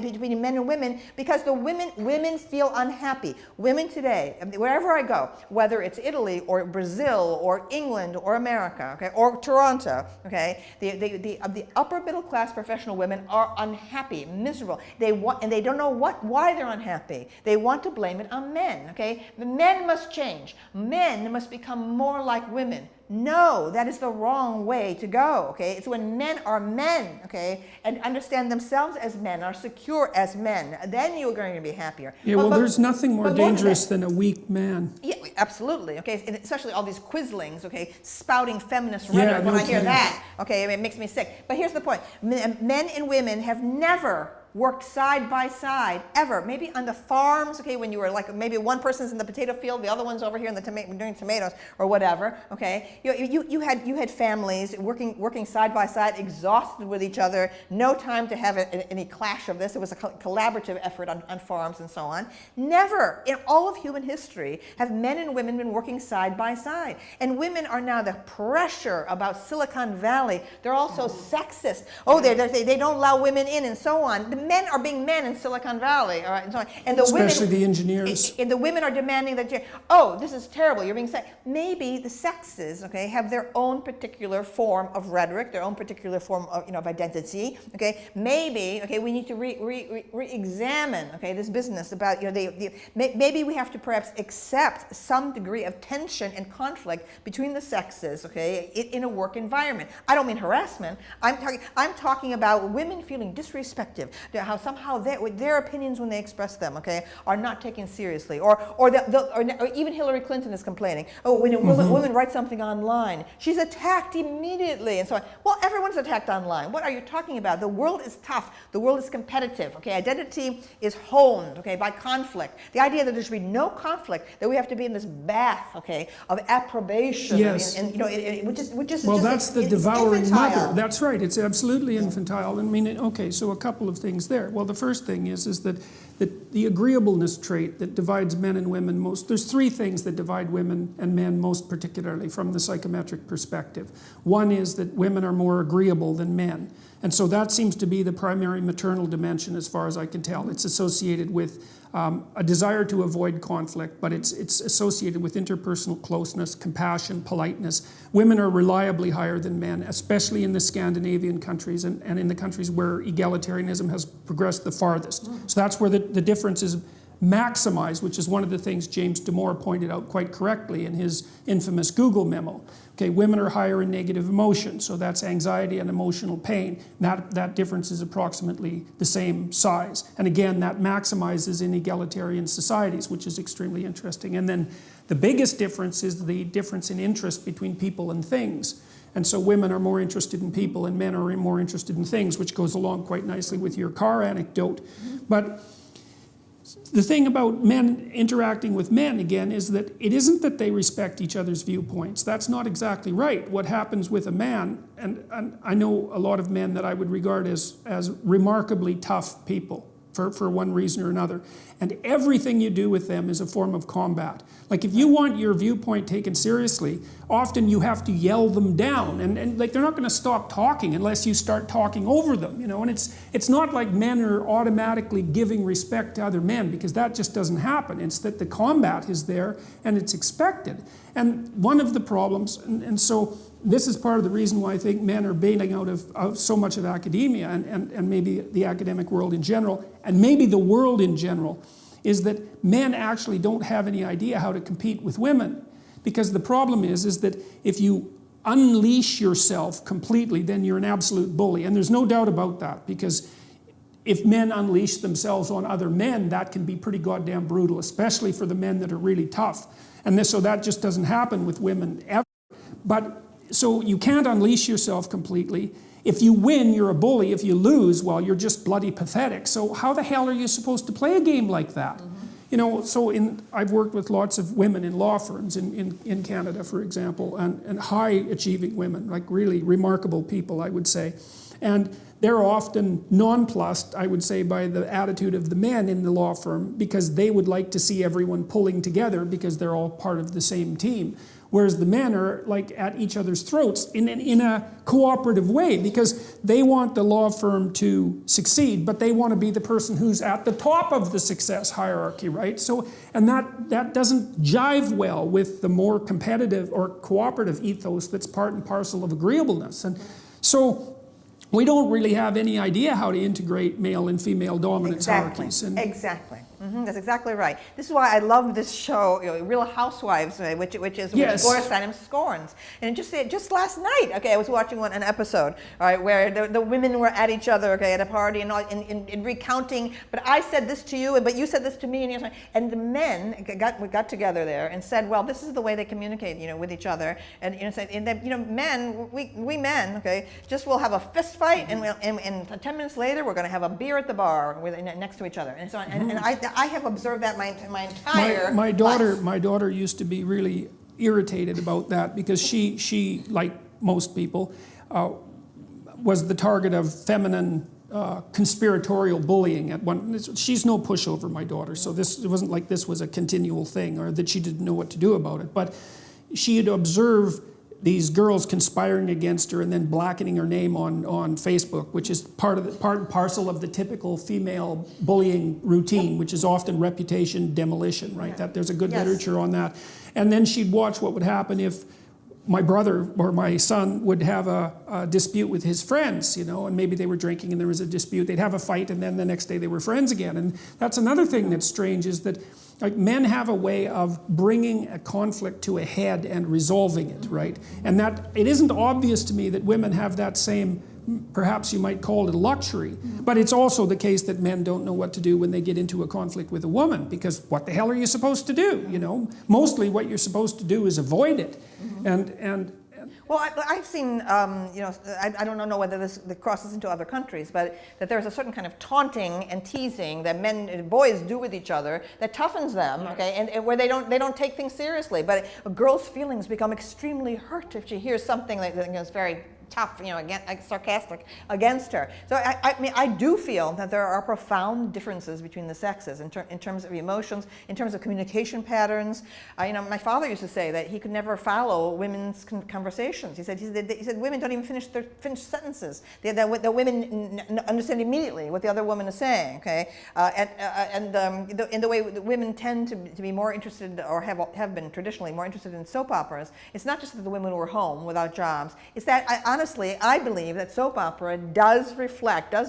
between men and women, because the women feel unhappy. Women today, wherever I go, whether it's Italy or Brazil or England or America, okay, or Toronto, okay, the upper middle class professional women are unhappy, miserable. And they don't know why they're unhappy. They want to blame it on men, okay? The men must change. Men must become more like women. No, that is the wrong way to go, okay? It's when men are men, okay, and understand themselves as men, are secure as men, then you're going to be happier. Yeah, well, there's nothing more dangerous than a weak man. Yeah, absolutely, okay, and especially all these quislings, okay, spouting feminist rhetoric. When I hear that, okay, it makes me sick. But here's the point. Men and women have never worked side by side, ever. Maybe on the farms, okay, when you were like, maybe one person's in the potato field, the other one's over here in the doing tomatoes or whatever, okay? You had families working side by side, exhausted with each other, no time to have any clash of this. It was a collaborative effort on farms and so on. Never in all of human history have men and women been working side by side. And women are now the pressure about Silicon Valley. They're also sexist. Oh, they don't allow women in and so on. The men are being men in Silicon Valley, all right, and so on. And the especially women, the engineers. And the women are demanding that, oh, this is terrible, you're being sexist. Maybe the sexes, okay, have their own particular form of rhetoric, their own particular form of, of identity, okay. Maybe, okay, we need to re-examine, okay, this business about, maybe we have to perhaps accept some degree of tension and conflict between the sexes, okay, in a work environment. I don't mean harassment. I'm talking about women feeling disrespected. How somehow their opinions when they express them, okay, are not taken seriously, or even Hillary Clinton is complaining. Oh, when a woman writes something online, she's attacked immediately, and so on. Well, everyone's attacked online. What are you talking about? The world is tough. The world is competitive. Okay, identity is honed, okay, by conflict. The idea that there should be no conflict, that we have to be in this bath, okay, of approbation, yes, which is well, just that's the devouring infantile. mother. That's right. It's absolutely infantile. I mean, okay, so a couple of things there. Well, the first thing is that the agreeableness trait that divides men and women most, there's three things that divide women and men most particularly from the psychometric perspective. One is that women are more agreeable than men. And so that seems to be the primary maternal dimension as far as I can tell. It's associated with a desire to avoid conflict, but it's associated with interpersonal closeness, compassion, politeness. Women are reliably higher than men, especially in the Scandinavian countries and in the countries where egalitarianism has progressed the farthest. So that's where the difference is maximized, which is one of the things James Damore pointed out quite correctly in his infamous Google memo. Okay, women are higher in negative emotion, so that's anxiety and emotional pain. That difference is approximately the same size. And again, that maximizes in egalitarian societies, which is extremely interesting. And then the biggest difference is the difference in interest between people and things. And so women are more interested in people and men are more interested in things, which goes along quite nicely with your car anecdote. But the thing about men interacting with men, again, is that it isn't that they respect each other's viewpoints. That's not exactly right. What happens with a man, and I know a lot of men that I would regard as remarkably tough people for one reason or another, and everything you do with them is a form of combat. Like if you want your viewpoint taken seriously, often you have to yell them down, and like they're not going to stop talking unless you start talking over them, and it's not like men are automatically giving respect to other men, because that just doesn't happen. It's that the combat is there and it's expected. And one of the problems, and so this is part of the reason why I think men are bailing out of so much of academia and maybe the academic world in general, and maybe the world in general, is that men actually don't have any idea how to compete with women. Because the problem is that if you unleash yourself completely, then you're an absolute bully. And there's no doubt about that, because if men unleash themselves on other men, that can be pretty goddamn brutal, especially for the men that are really tough. And so that just doesn't happen with women ever. But so you can't unleash yourself completely. If you win, you're a bully. If you lose, well, you're just bloody pathetic. So how the hell are you supposed to play a game like that? So I've worked with lots of women in law firms in Canada, for example, and high achieving women, like really remarkable people, I would say. And they're often nonplussed, I would say, by the attitude of the men in the law firm, because they would like to see everyone pulling together because they're all part of the same team. Whereas the men are like at each other's throats in a cooperative way, because they want the law firm to succeed, but they want to be the person who's at the top of the success hierarchy, right? So, and that doesn't jive well with the more competitive or cooperative ethos that's part and parcel of agreeableness. And so we don't really have any idea how to integrate male and female dominance hierarchies. And Exactly. That's exactly right. This is why I love this show, Real Housewives, which Yes. Gloria Steinem scorns. And just last night, okay, I was watching an episode, all right, where the women were at each other, okay, at a party and recounting. But I said this to you, but you said this to me, and the men got together there and said, well, this is the way they communicate, with each other, and men, we men, okay, just will have a fist fight, and 10 minutes later we're going to have a beer at the bar next to each other, and so on. And I have observed that my entire my life. daughter used to be really irritated about that, because she like most people, was the target of feminine conspiratorial bullying at one. She's no pushover, my daughter, so it wasn't like this was a continual thing or that she didn't know what to do about it. But she had observed these girls conspiring against her and then blackening her name on Facebook, which is part and parcel of the typical female bullying routine, which is often reputation demolition, right? That there's a good literature on that. And then she'd watch what would happen if my brother or my son would have a dispute with his friends, and maybe they were drinking and there was a dispute. They'd have a fight, and then the next day they were friends again. And that's another thing that's strange, is that like men have a way of bringing a conflict to a head and resolving it, right? And that it isn't obvious to me that women have that same, perhaps you might call it a luxury, but it's also the case that men don't know what to do when they get into a conflict with a woman, because what the hell are you supposed to do, Mostly what you're supposed to do is avoid it. Well, I've seen, I don't know whether this crosses into other countries, but that there's a certain kind of taunting and teasing that boys do with each other that toughens them, okay, and where they don't take things seriously. But a girl's feelings become extremely hurt if she hears something that is very tough, sarcastic against her. So I do feel that there are profound differences between the sexes in terms of emotions, in terms of communication patterns. My father used to say that he could never follow women's conversations. He said women don't even finish sentences. The women understand immediately what the other woman is saying. Okay, in the way that women tend to be more interested, or have been traditionally more interested in soap operas. It's not just that the women were home without jobs. It's that honestly, I believe that soap opera does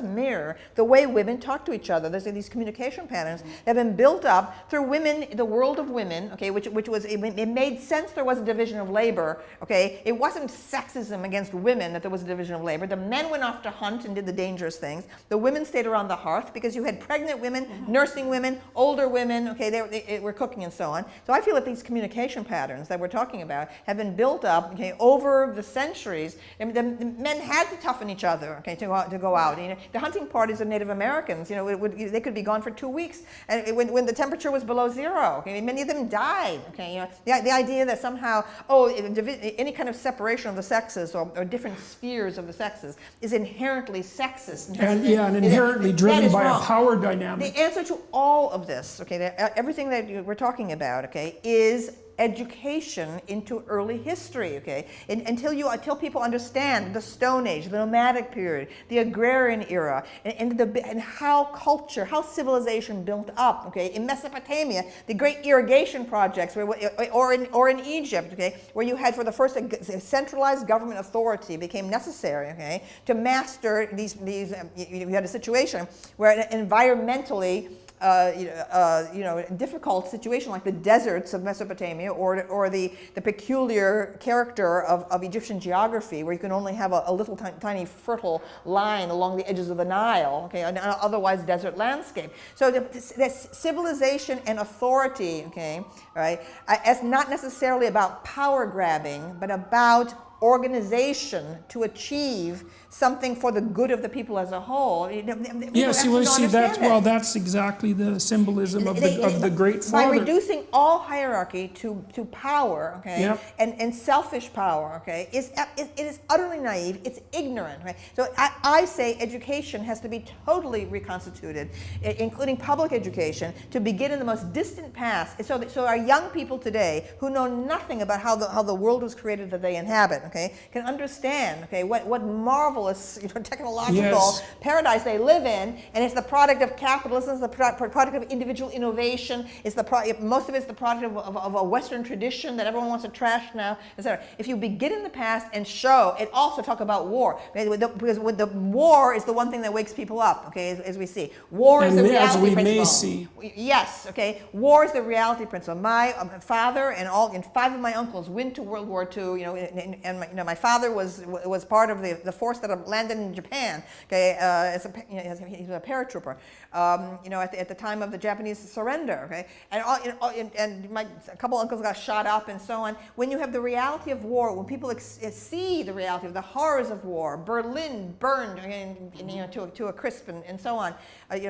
mirror the way women talk to each other. There's these communication patterns that have been built up through women, the world of women, okay, which was, it made sense there was a division of labor, okay? It wasn't sexism against women that there was a division of labor. The men went off to hunt and did the dangerous things. The women stayed around the hearth because you had pregnant women, nursing women, older women, okay, they were cooking and so on. So I feel that these communication patterns that we're talking about have been built up, okay, over the centuries. The men had to toughen each other, okay, to go out. The hunting parties of Native Americans, they could be gone for 2 weeks, and when the temperature was below zero. Okay, many of them died. Okay, the idea that somehow any kind of separation of the sexes or different spheres of the sexes is inherently sexist. And inherently driven by a power dynamic. The answer to all of this, okay, everything that we're talking about, okay, is education into early history, okay? Until people understand the Stone Age, the nomadic period, the agrarian era, and how civilization built up, okay? In Mesopotamia, the great irrigation projects, or in Egypt, okay, where you had for the first centralized government authority became necessary, okay, to master these. You had a situation where environmentally difficult situation like the deserts of Mesopotamia or the peculiar character of Egyptian geography, where you can only have a little tiny fertile line along the edges of the Nile, okay, an otherwise desert landscape. So the civilization and authority, okay, right, as not necessarily about power grabbing, but about organization to achieve something for the good of the people as a whole. Yes, you see that's exactly the symbolism of the Great Father. By reducing all hierarchy to power, okay, yep. and selfish power, okay, it is utterly naive. It's ignorant. Right? So I say education has to be totally reconstituted, including public education, to begin in the most distant past. So our young people today who know nothing about how the world was created that they inhabit, okay, can understand, okay, what marvelous, technological yes. paradise they live in, and it's the product of capitalism, it's the product of individual innovation, most of it's the product of a Western tradition that everyone wants to trash now, etc. If you begin in the past and show, and also talk about war, because the war is the one thing that wakes people up, okay, as we see. War is the reality principle. May see. Yes, okay, war is the reality principle. My father and 5 of my uncles went to World War II, and my father was part of the force that landed in Japan. Okay, he was a paratrooper. At the time of the Japanese surrender. Okay, and a couple uncles got shot up and so on. When you have the reality of war, when people see the reality of the horrors of war, Berlin burned to a crisp and so on,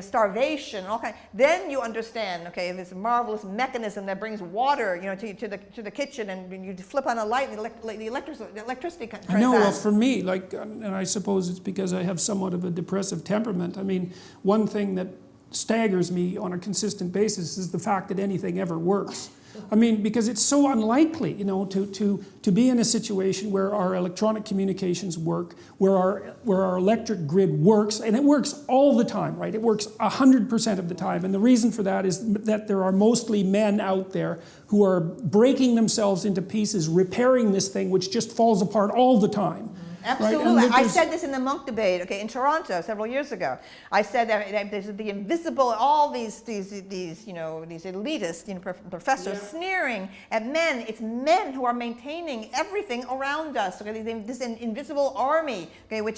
starvation, all kinds. Then you understand. Okay, this marvelous mechanism that brings water, to the kitchen, and you flip on a light, and the electricity turns on. I know. Well, for me, and I suppose it's because I have somewhat of a depressive temperament. I mean, one thing that staggers me on a consistent basis is the fact that anything ever works. I mean, because it's so unlikely, to be in a situation where our electronic communications work, where our electric grid works, and it works all the time, right? It works 100% of the time. And the reason for that is that there are mostly men out there who are breaking themselves into pieces, repairing this thing, which just falls apart all the time. Absolutely. Right? I said this in the Monk debate, okay, in Toronto several years ago. I said that there's the invisible, all these elitist professors sneering at men. It's men who are maintaining everything around us. Okay, this invisible army, okay, which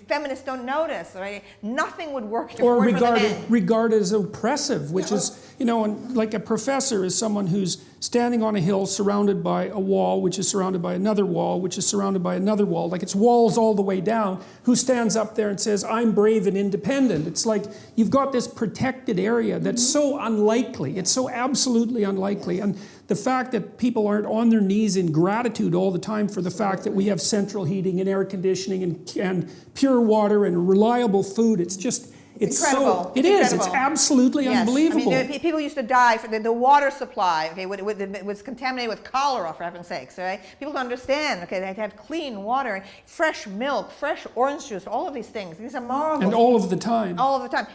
feminists don't notice. Right? Nothing would work. Or regarded as oppressive, which is, and like a professor is someone who's standing on a hill surrounded by a wall, which is surrounded by another wall, which is surrounded by another wall. Like it's walls all the way down. Who stands up there and says, I'm brave and independent? It's like you've got this protected area that's so unlikely. It's so absolutely unlikely. And the fact that people aren't on their knees in gratitude all the time for the fact that we have central heating and air conditioning and pure water and reliable food, it's just... It's incredible. It's absolutely unbelievable. I mean, people used to die for the water supply. Okay, it was contaminated with cholera, for heaven's sakes. Right? People don't understand. Okay, they had to have clean water, fresh milk, fresh orange juice, all of these things. These are marvelous. And all of the time. All of the time.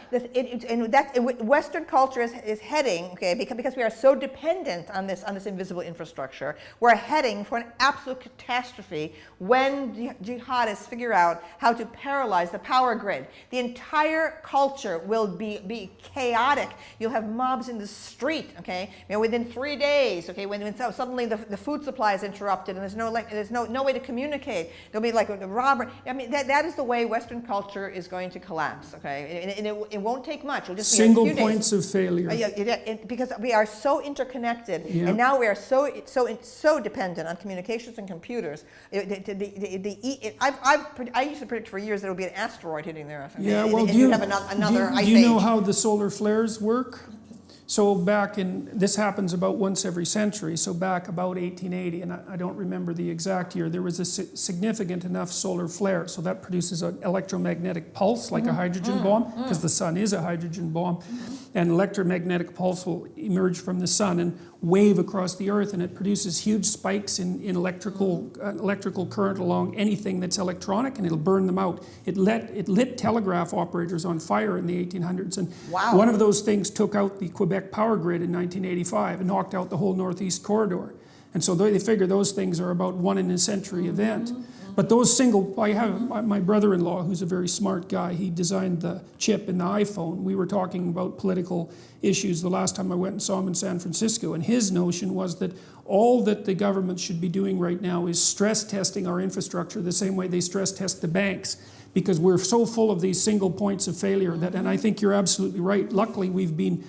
Western culture is heading. Okay, because we are so dependent on this invisible infrastructure. We're heading for an absolute catastrophe when jihadists figure out how to paralyze the power grid. The entire culture will be chaotic. You'll have mobs in the street, okay? Within 3 days, okay? When suddenly the food supply is interrupted and there's no way to communicate. There'll be like a robber. I mean, that is the way Western culture is going to collapse, okay? And it won't take much. It'll just single be a few points days. Of failure. Because we are so interconnected, and now we are so dependent on communications and computers. I used to predict for years there would be an asteroid hitting the Earth. Yeah, well, do you have another ice age? Do you know how the solar flares work? So this happens about once every century, so back about 1880, and I don't remember the exact year, there was a significant enough solar flare, so that produces an electromagnetic pulse, like a hydrogen bomb, because the sun is a hydrogen bomb, and electromagnetic pulse will emerge from the sun and wave across the earth, and it produces huge spikes in electrical current along anything that's electronic, and it'll burn them out. It lit telegraph operators on fire in the 1800s, and one of those things took out the Quebec power grid in 1985 and knocked out the whole Northeast Corridor. And so they figure those things are about one in a century event. But those I have my brother-in-law, who's a very smart guy, he designed the chip in the iPhone. We were talking about political issues the last time I went and saw him in San Francisco, and his notion was that all that the government should be doing right now is stress testing our infrastructure the same way they stress test the banks, because we're so full of these single points of failure and I think you're absolutely right. Luckily, we've been,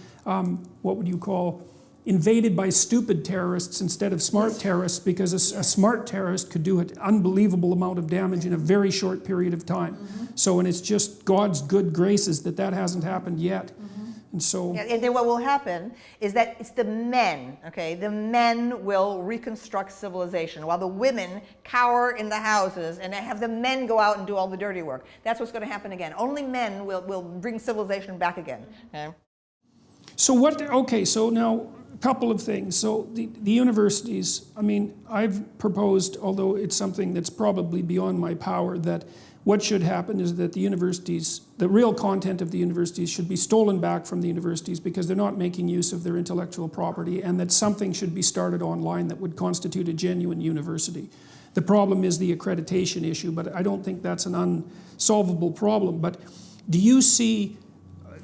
what would you call, invaded by stupid terrorists instead of smart terrorists, because a smart terrorist could do an unbelievable amount of damage in a very short period of time. So, and it's just God's good graces that that hasn't happened yet. And so... Yeah, and then what will happen is that it's the men, okay? The men will reconstruct civilization while the women cower in the houses and have the men go out and do all the dirty work. That's what's going to happen again. Only men will bring civilization back again. Okay? So what, okay, so now a couple of things. So the universities, I mean, I've proposed, although it's something that's probably beyond my power, that what should happen is that the universities, the real content of the universities should be stolen back from the universities because they're not making use of their intellectual property, and that something should be started online that would constitute a genuine university. The problem is the accreditation issue, but I don't think that's an unsolvable problem. But do you see,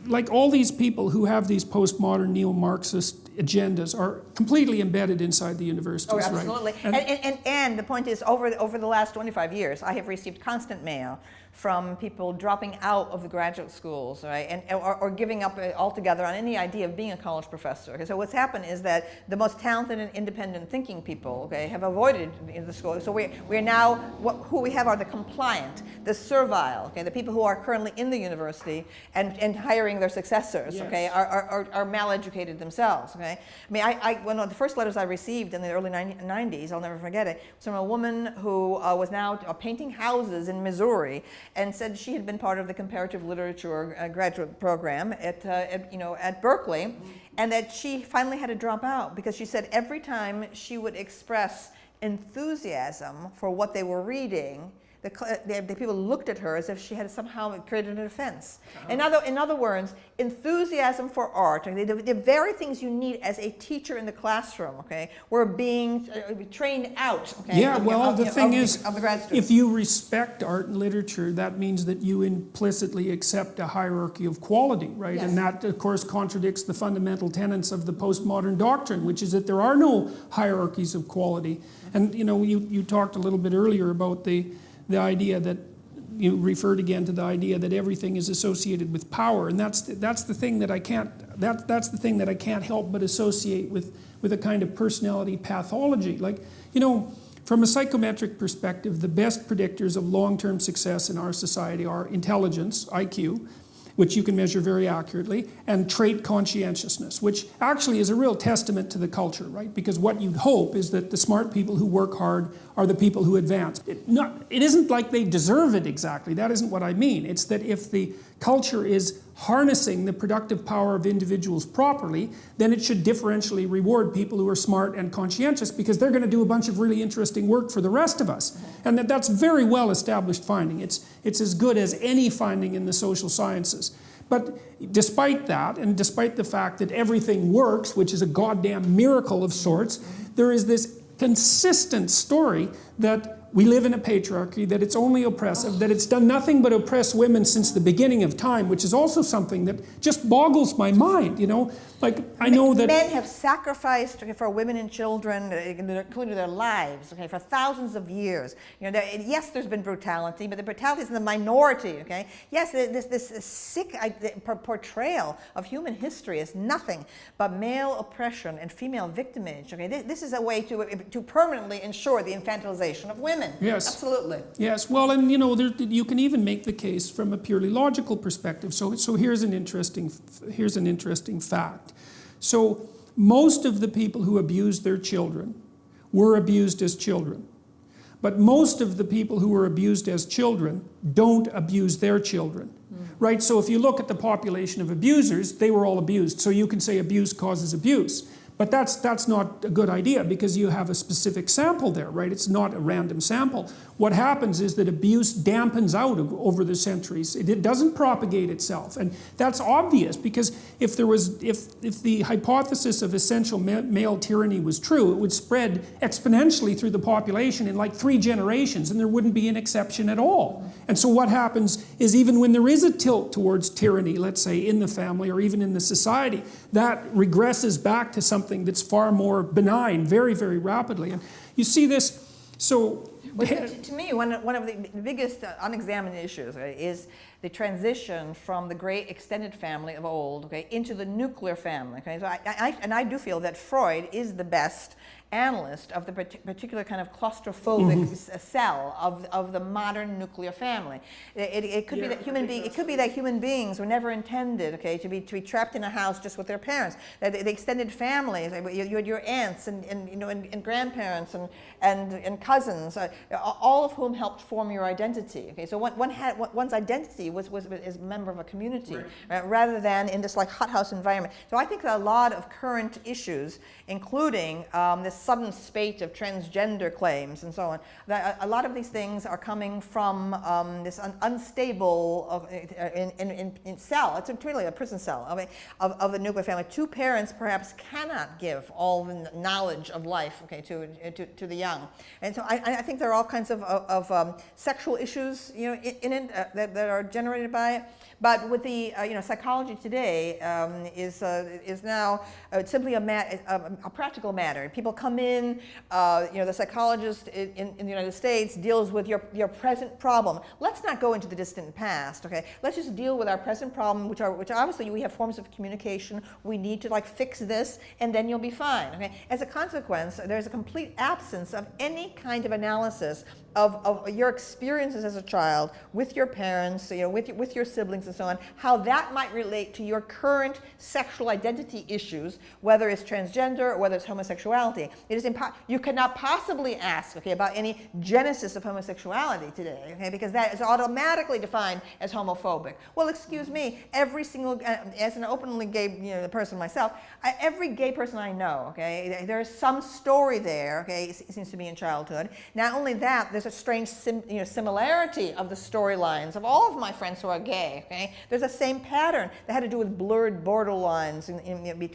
like, all these people who have these postmodern neo-Marxist agendas are completely embedded inside the universities, right? Oh, absolutely. Right? And the point is, over the last 25 years, I have received constant mail from people dropping out of the graduate schools, right, or giving up altogether on any idea of being a college professor. Okay? So what's happened is that the most talented and independent thinking people, okay, have avoided the school. So we're now, who we have are the compliant, the servile, okay, the people who are currently in the university and hiring their successors, yes. Okay, are mal-educated themselves. Okay, I mean, one of the first letters I received in the early 90s, I'll never forget it, was from a woman who was now painting houses in Missouri, and said she had been part of the comparative literature graduate program at Berkeley, and that she finally had to drop out because she said every time she would express enthusiasm for what they were reading, the people looked at her as if she had somehow created an offense. In other words, enthusiasm for art, okay, the very things you need as a teacher in the classroom, okay, were being trained out. Okay, yeah, well, the thing is, of the grad students. If you respect art and literature, that means that you implicitly accept a hierarchy of quality, right? Yes. And that, of course, contradicts the fundamental tenets of the postmodern doctrine, which is that there are no hierarchies of quality. And, you know, you talked a little bit earlier about the idea that, you referred again to the idea that everything is associated with power, and that's the thing that I can't help but associate with a kind of personality pathology. Like, you know, from a psychometric perspective, the best predictors of long-term success in our society are intelligence, IQ, which you can measure very accurately, and trait conscientiousness, which actually is a real testament to the culture, right? Because what you'd hope is that the smart people who work hard are the people who advance. It isn't like they deserve it exactly, that isn't what I mean. It's that if the culture is harnessing the productive power of individuals properly, then it should differentially reward people who are smart and conscientious, because they're going to do a bunch of really interesting work for the rest of us. And that's very well established finding. It's as good as any finding in the social sciences. But despite that, and despite the fact that everything works, which is a goddamn miracle of sorts, there is this consistent story that we live in a patriarchy, that it's only oppressive, that it's done nothing but oppress women since the beginning of time, which is also something that just boggles my mind, you know? Like, I know that... Men have sacrificed for women and children, including their lives, okay, for thousands of years. You know, yes, there's been brutality, but the brutality is in the minority, okay? Yes, this sick portrayal of human history is nothing but male oppression and female victimage, okay? This is a way to permanently ensure the infantilization of women. Yes. Absolutely. Yes, well, and you know, you can even make the case from a purely logical perspective. So here's an interesting fact. So most of the people who abused their children were abused as children. But most of the people who were abused as children don't abuse their children. Right? So if you look at the population of abusers, they were all abused. So you can say abuse causes abuse. But that's not a good idea, because you have a specific sample there, right? It's not a random sample. What happens is that abuse dampens out over the centuries. It doesn't propagate itself. And that's obvious, because if the hypothesis of essential male tyranny was true, it would spread exponentially through the population in like 3 generations, and there wouldn't be an exception at all. And so what happens is, even when there is a tilt towards tyranny, let's say in the family or even in the society, that regresses back to something that's far more benign very, very rapidly. And you see this, so... Well, to me, one of the biggest unexamined issues is the transition from the great extended family of old, okay, into the nuclear family. Okay, so I do feel that Freud is the best analyst of the particular kind of claustrophobic cell of the modern nuclear family. It could be that human beings were never intended, okay, to be trapped in a house just with their parents. That the extended families, your aunts and grandparents and cousins, all of whom helped form your identity. Okay, so one's identity was as a member of a community, right, rather than in this like hothouse environment. So I think that a lot of current issues, including this sudden spate of transgender claims and so on, that a lot of these things are coming from this unstable in cell. It's really a prison cell of the nuclear family. Two parents perhaps cannot give all the knowledge of life, okay, to the young, and so I think there are all kinds of sexual issues, in it that are generated by it. But with the psychology today is now simply a practical matter. People come in, the psychologist in the United States deals with your present problem. Let's not go into the distant past, okay? Let's just deal with our present problem, which obviously we have forms of communication. We need to like fix this, and then you'll be fine, okay? As a consequence, there's a complete absence of any kind of analysis of your experiences as a child with your parents, with your siblings and so on, how that might relate to your current sexual identity issues, whether it's transgender or whether it's homosexuality. It is you cannot possibly ask, okay, about any genesis of homosexuality today, okay, because that is automatically defined as homophobic. Well, excuse me, every single, as an openly gay person myself, every gay person I know, okay, there's some story there, okay, it seems to be in childhood. Not only that, there's a strange similarity of the storylines of all of my friends who are gay. Okay, there's a same pattern that had to do with blurred borderlines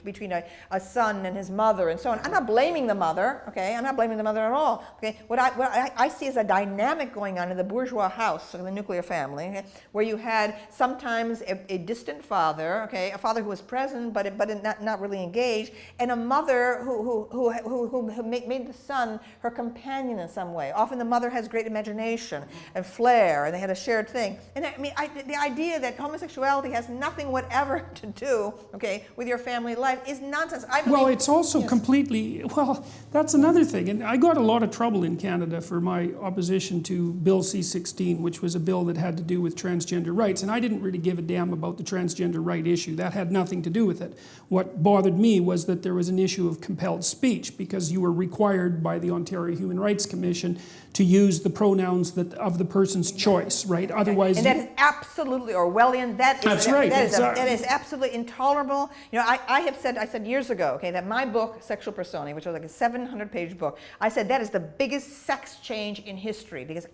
between a son and his mother and so on. I'm not blaming the mother. Okay, I'm not blaming the mother at all. Okay, what I see is a dynamic going on in the bourgeois house, in the nuclear family, okay, where you had sometimes a distant father, okay, a father who was present but not really engaged, and a mother who made the son her companion in some way. Often the mother has great imagination and flair, and they had a shared thing. And the idea that homosexuality has nothing whatever to do, okay, with your family life is nonsense. Well, it's also completely, that's another thing. And I got a lot of trouble in Canada for my opposition to Bill C-16, which was a bill that had to do with transgender rights. And I didn't really give a damn about the transgender right issue. That had nothing to do with it. What bothered me was that there was an issue of compelled speech, because you were required by the Ontario Human Rights Commission to use the pronouns of the person's choice, right? Otherwise, and that is absolutely Orwellian. That is absolutely intolerable. I said years ago, okay, that my book, Sexual Personae, which was like a 700-page book, I said that is the biggest sex change in history, because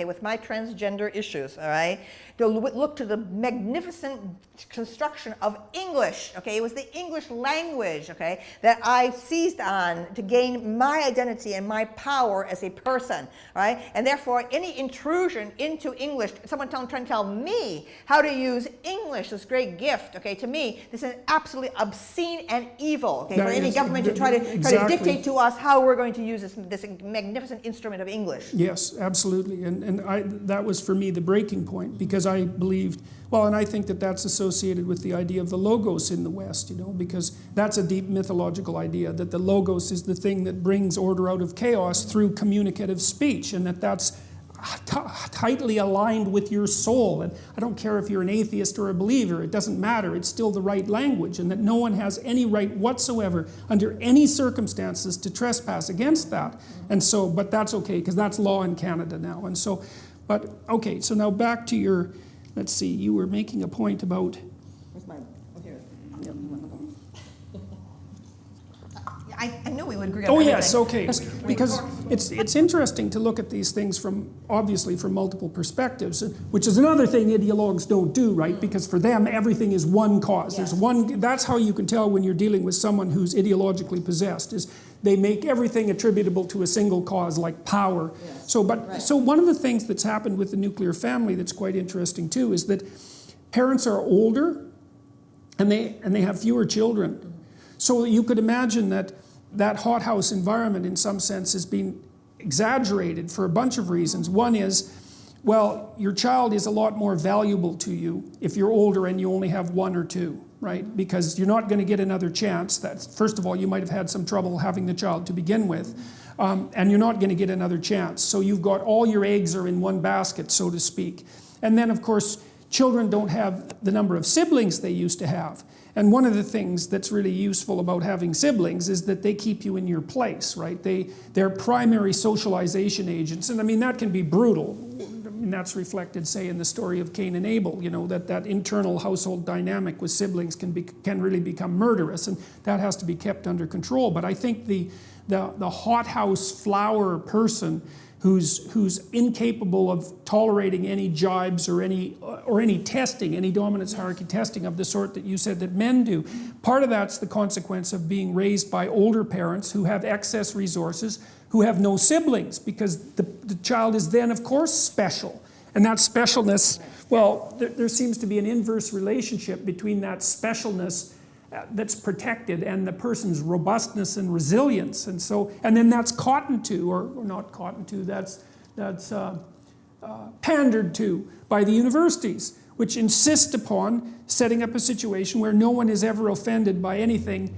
with my transgender issues, all right, to look to the magnificent construction of English, okay, it was the English language, okay, that I seized on to gain my identity and my power as a person, right? And therefore, any intrusion into English, someone trying to tell me how to use English, this great gift, okay, to me, this is absolutely obscene and evil, okay, for any government to try to dictate to us how we're going to use this magnificent instrument of English. Yes, absolutely. And that was for me the breaking point, because I believed, and I think that that's associated with the idea of the logos in the West, because that's a deep mythological idea, that the logos is the thing that brings order out of chaos through communicative speech, and that's tightly aligned with your soul. And I don't care if you're an atheist or a believer, it doesn't matter, it's still the right language, and that no one has any right whatsoever under any circumstances to trespass against that. And so, but that's okay, because that's law in Canada now. And so, but okay, so now back to your, let's see, you were making a point about... Where's my... Oh, here. Yep. I knew we would agree on everything. Yes, okay. Because it's interesting to look at these things obviously from multiple perspectives, which is another thing ideologues don't do, right? Because for them, everything is one cause. Yes. That's how you can tell when you're dealing with someone who's ideologically possessed, is they make everything attributable to a single cause, like power. Yes. So one of the things that's happened with the nuclear family that's quite interesting too is that parents are older and they have fewer children. Mm-hmm. So you could imagine that hothouse environment in some sense has been exaggerated for a bunch of reasons. One is well, your child is a lot more valuable to you if you're older and you only have one or two, right? Because you're not going to get another chance. That's, first of all, you might have had some trouble having the child to begin with, and you're not going to get another chance. So you've got all your eggs are in one basket, so to speak. And then, of course, children don't have the number of siblings they used to have. And one of the things that's really useful about having siblings is that they keep you in your place, right? They're primary socialization agents. And I mean, that can be brutal. I mean, that's reflected, say, in the story of Cain and Abel, you know, that internal household dynamic with siblings can really become murderous, and that has to be kept under control. But I think the hothouse flower person who's incapable of tolerating any jibes or any testing, any dominance hierarchy testing of the sort that you said that men do. Part of that's the consequence of being raised by older parents who have excess resources, who have no siblings, because the child is then, of course, special. And that specialness, well, there seems to be an inverse relationship between that specialness that's protected and the person's robustness and resilience, and then that's cottoned to, or not cottoned to, that's pandered to by the universities, which insist upon setting up a situation where no one is ever offended by anything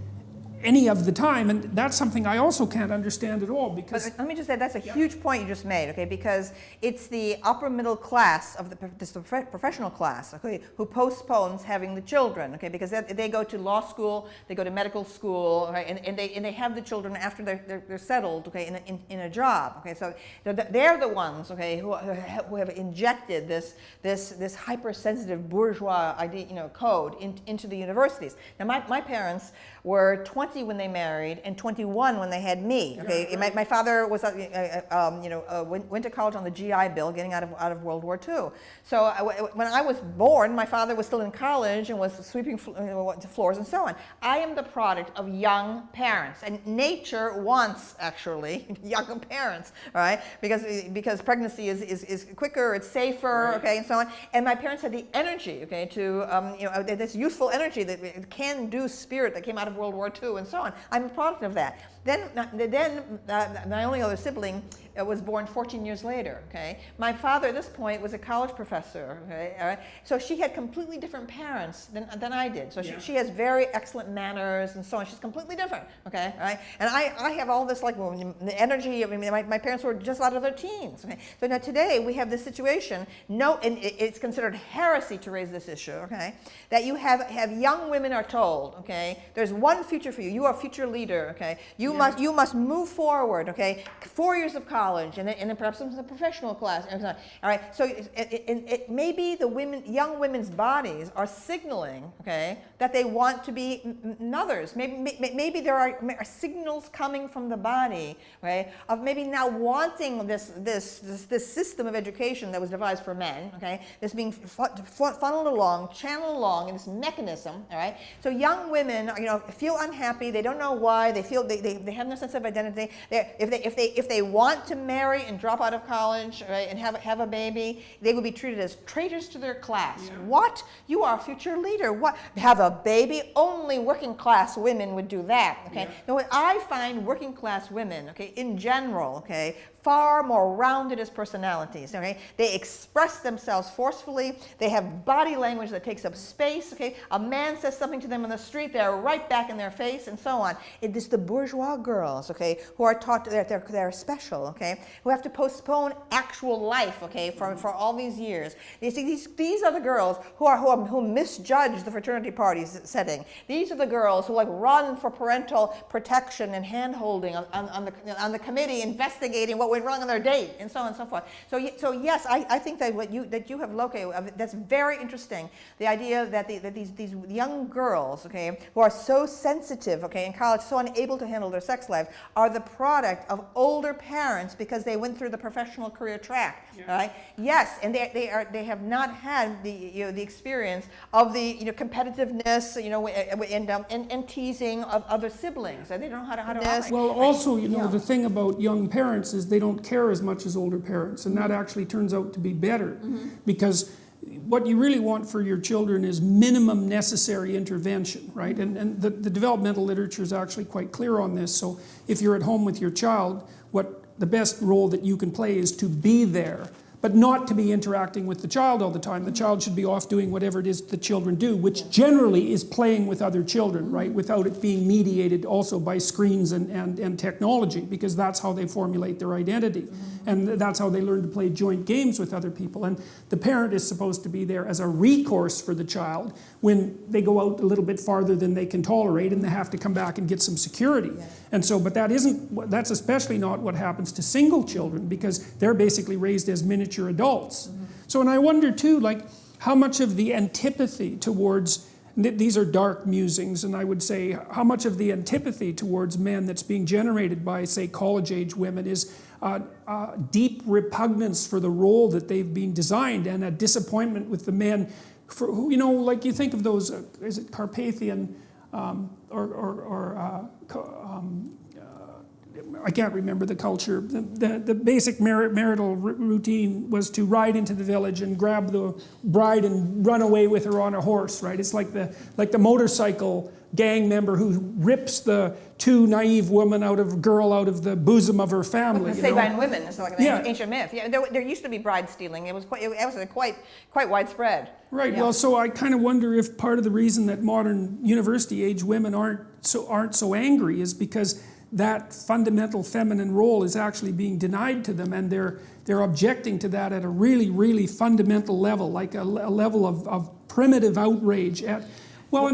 any of the time, and that's something I also can't understand at all, because... But let me just say, that's a huge point you just made, okay, because it's the upper middle class of the professional class, okay, who postpones having the children, okay, because they go to law school, they go to medical school, right, and they have the children after they're settled, okay, in a job, okay, so they're the ones, okay, who have injected this hypersensitive bourgeois idea, you know, code into the universities. Now, my parents were 20 when they married and 21 when they had me. Okay, yeah, right. My father was, went to college on the GI Bill, getting out of World War II. So when I was born, my father was still in college and was sweeping floors and so on. I am the product of young parents, and nature wants actually young parents, all right? Because pregnancy is quicker, it's safer, right, okay, and so on. And my parents had the energy, okay, to this youthful energy, that can-do spirit that came out of World War II and so on. I'm a product of that. Then my only other sibling was born 14 years later, okay? My father at this point was a college professor, okay? All right? So she had completely different parents than I did. So yeah, she has very excellent manners and so on. She's completely different, okay? All right? And I have all this, like, the energy. I mean, my parents were just out of their teens, okay? So now today we have this situation, and it's considered heresy to raise this issue, okay? That you have young women are told, okay, there's one future for you. You are a future leader, okay? You must move forward, okay? 4 years of college, and then perhaps some professional class. All right. So it maybe the young women's bodies are signaling, okay, that they want to be mothers. Maybe there are signals coming from the body, right, of maybe now wanting this system of education that was devised for men, okay, this being funneled along, channeled along in this mechanism. All right. So young women, feel unhappy. They don't know why. They feel they have no sense of identity. If they want to marry and drop out of college, right, and have a baby, they will be treated as traitors to their class. Yeah. What? You are a future leader. What? Have a baby? Only working class women would do that. Okay. Yeah. Now, what I find working class women, okay, in general, okay, far more rounded as personalities, okay? They express themselves forcefully. They have body language that takes up space, okay? A man says something to them on the street, they're right back in their face, and so on. It is the bourgeois girls, okay, who are taught that they're special, okay? Who have to postpone actual life, okay, for all these years. You see, these are the girls who misjudge the fraternity party setting. These are the girls who, like, run for parental protection and hand-holding on the committee investigating what went wrong on their date, and so on and so forth. So yes, I think that what you have located, that's very interesting. The idea that these young girls, okay, who are so sensitive, okay, in college, so unable to handle their sex lives, are the product of older parents because they went through the professional career track, yeah, right? Yes, and they have not had the experience of the competitiveness, and teasing of other siblings. They don't know how to operate. Well, also, the thing about young parents is they don't care as much as older parents, and that actually turns out to be better, because what you really want for your children is minimum necessary intervention, right? And the developmental literature is actually quite clear on this. So if you're at home with your child, the best role that you can play is to be there, but not to be interacting with the child all the time. The child should be off doing whatever it is the children do, which generally is playing with other children, right? Without it being mediated also by screens and technology, because that's how they formulate their identity. And that's how they learn to play joint games with other people. And the parent is supposed to be there as a recourse for the child when they go out a little bit farther than they can tolerate and they have to come back and get some security. And so, but that's especially not what happens to single children, because they're basically raised as miniature adults. So, and I wonder too, like, how much of the antipathy towards, these are dark musings, and I would say how much of the antipathy towards men that's being generated by, say, college-age women is deep repugnance for the role that they've been designed, and a disappointment with the men for who, you know, like you think of those, is it Carpathian, I can't remember the culture. The basic marital routine was to ride into the village and grab the bride and run away with her on a horse, right? It's like the motorcycle gang member who rips the two naive girl out of the bosom of her family. Like the Sabine women, it's like an ancient myth. Yeah, there used to be bride stealing. It was quite widespread. Right. Yeah. Well, so I kind of wonder if part of the reason that modern university-age women aren't so angry is because that fundamental feminine role is actually being denied to them, and they're objecting to that at a really, really fundamental level, like a level of primitive outrage at. Well,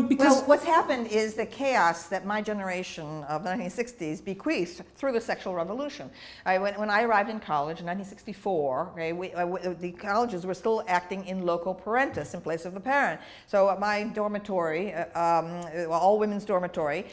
what's happened is the chaos that my generation of the 1960s bequeathed through the sexual revolution. When I arrived in college in 1964, the colleges were still acting in loco parentis, in place of the parent. So at my dormitory, all women's dormitory,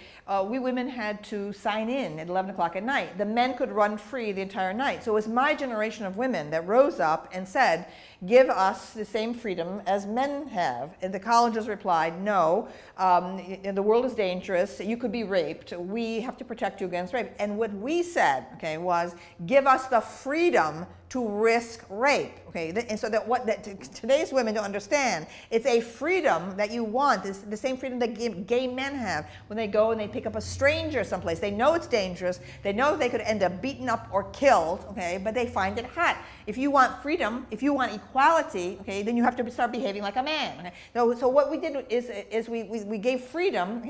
we women had to sign in at 11 o'clock at night. The men could run free the entire night. So it was my generation of women that rose up and said, give us the same freedom as men have. And the colleges replied, no, the world is dangerous, you could be raped, we have to protect you against rape. And what we said, okay, was give us the freedom to risk rape, okay? And so that today's women don't understand, it's a freedom that you want, it's the same freedom that gay men have when they go and they pick up a stranger someplace. They know it's dangerous, they know they could end up beaten up or killed, okay, but they find it hot. If you want freedom, if you want equality, okay, then you have to start behaving like a man. Okay? So what we did is we gave freedom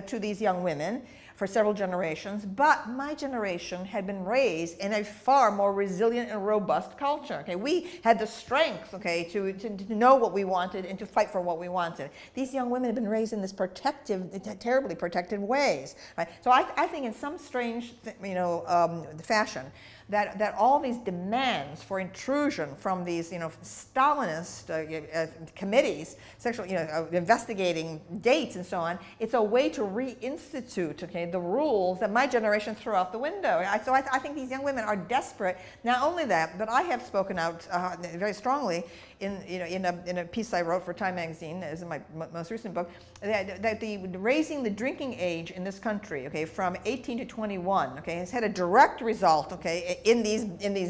to these young women for several generations, but my generation had been raised in a far more resilient and robust culture. Okay, we had the strength, okay, to know what we wanted and to fight for what we wanted. These young women have been raised in this terribly protected ways. Right? So I think in some strange, fashion, that all these demands for intrusion from these, Stalinist committees, sexual, investigating dates and so on, it's a way to reinstitute, okay, the rules that my generation threw out the window. So I think these young women are desperate. Not only that, but I have spoken out very strongly in a piece I wrote for Time magazine, as in my most recent book, that the raising the drinking age in this country, okay, from 18 to 21, okay, has had a direct result, okay, in these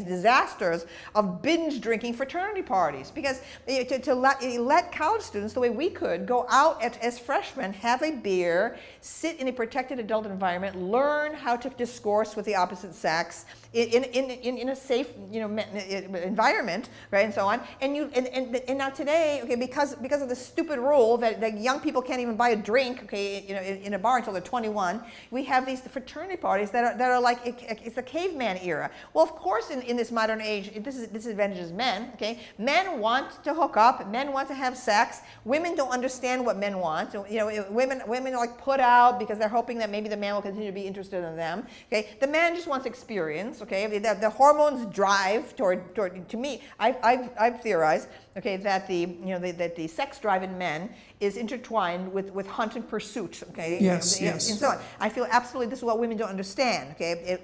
disasters of binge drinking fraternity parties. Because to let college students, the way we could, go out as freshmen, have a beer, sit in a protected adult environment, learn how to discourse with the opposite sex in a safe, environment, right, and so on. And now today, okay, because of the stupid rule that young people can't even buy a drink, okay, in a bar until they're 21, we have these fraternity parties that are like it's the caveman era. Well, of course, in this modern age, this disadvantages men. Okay, men want to hook up, men want to have sex. Women don't understand what men want. Women are like put out because they're hoping that maybe the man will continue to be interested in them. Okay, the man just wants experience. Okay, the hormones drive toward. To me, I've theorized, okay, that the sex drive in men is intertwined with hunt and pursuit, okay? Yes. And so on. I feel absolutely this is what women don't understand, okay?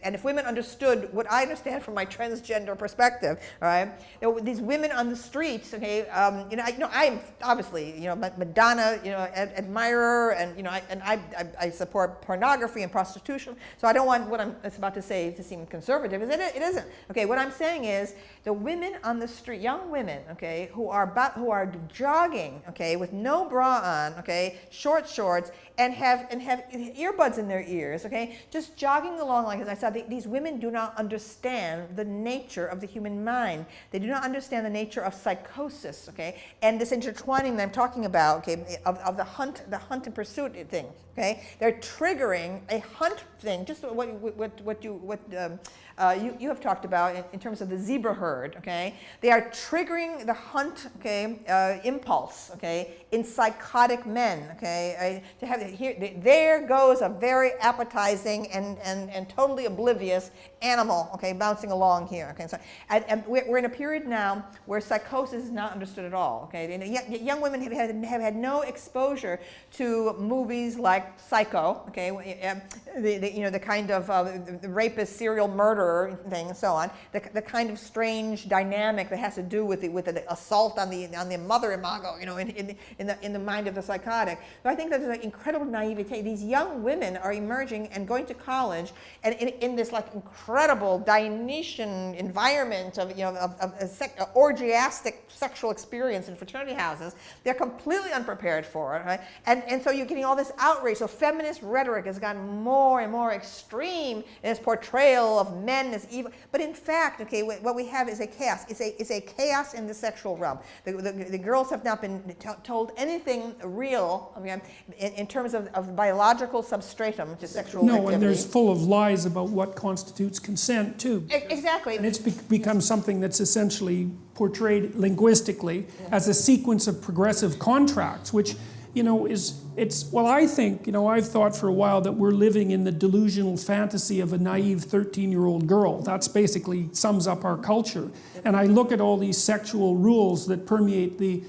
And if women understood what I understand from my transgender perspective, all right? These women on the streets, okay? I'm obviously, Madonna, admirer, and I support pornography and prostitution. So I don't want what I'm about to say to seem conservative. It isn't. Okay, what I'm saying is the women on the street, young women, okay, who are jogging, okay, with no bra on, okay, short shorts, and have earbuds in their ears, okay, just jogging along like this. I saw these women do not understand the nature of the human mind. They do not understand the nature of psychosis, okay, and this intertwining that I'm talking about, okay, of the hunt and pursuit thing, okay. They're triggering a hunt thing, just what you have talked about in terms of the zebra herd, okay. They are triggering the hunt, okay, impulse, okay, in psychotic men, okay. To have here, there goes a very appetizing and totally oblivious animal, okay, bouncing along here, okay. So, and we're in a period now where psychosis is not understood at all, okay. Young women have had no exposure to movies like Psycho, okay, the kind of the rapist, serial murderer thing, and so on. The kind of strange dynamic that has to do with the assault on the mother imago, in the mind of the psychotic. So I think that there's an incredible naivete. These young women are emerging and going to college, and in this like incredible Dionysian environment of orgiastic sexual experience in fraternity houses. They're completely unprepared for it, right? And so you're getting all this outrage. So feminist rhetoric has gotten more and more extreme in its portrayal of men as evil. But in fact, okay, what we have is a chaos. It's a chaos in the sexual realm. The girls have not been told anything real, okay, in terms of biological substratum to sexual activity. And there's full of lies about what constitutes consent too. Exactly. And it's become something that's essentially portrayed linguistically as a sequence of progressive contracts, which I think, I've thought for a while that we're living in the delusional fantasy of a naive 13-year-old girl. That's basically sums up our culture. And I look at all these sexual rules that permeate the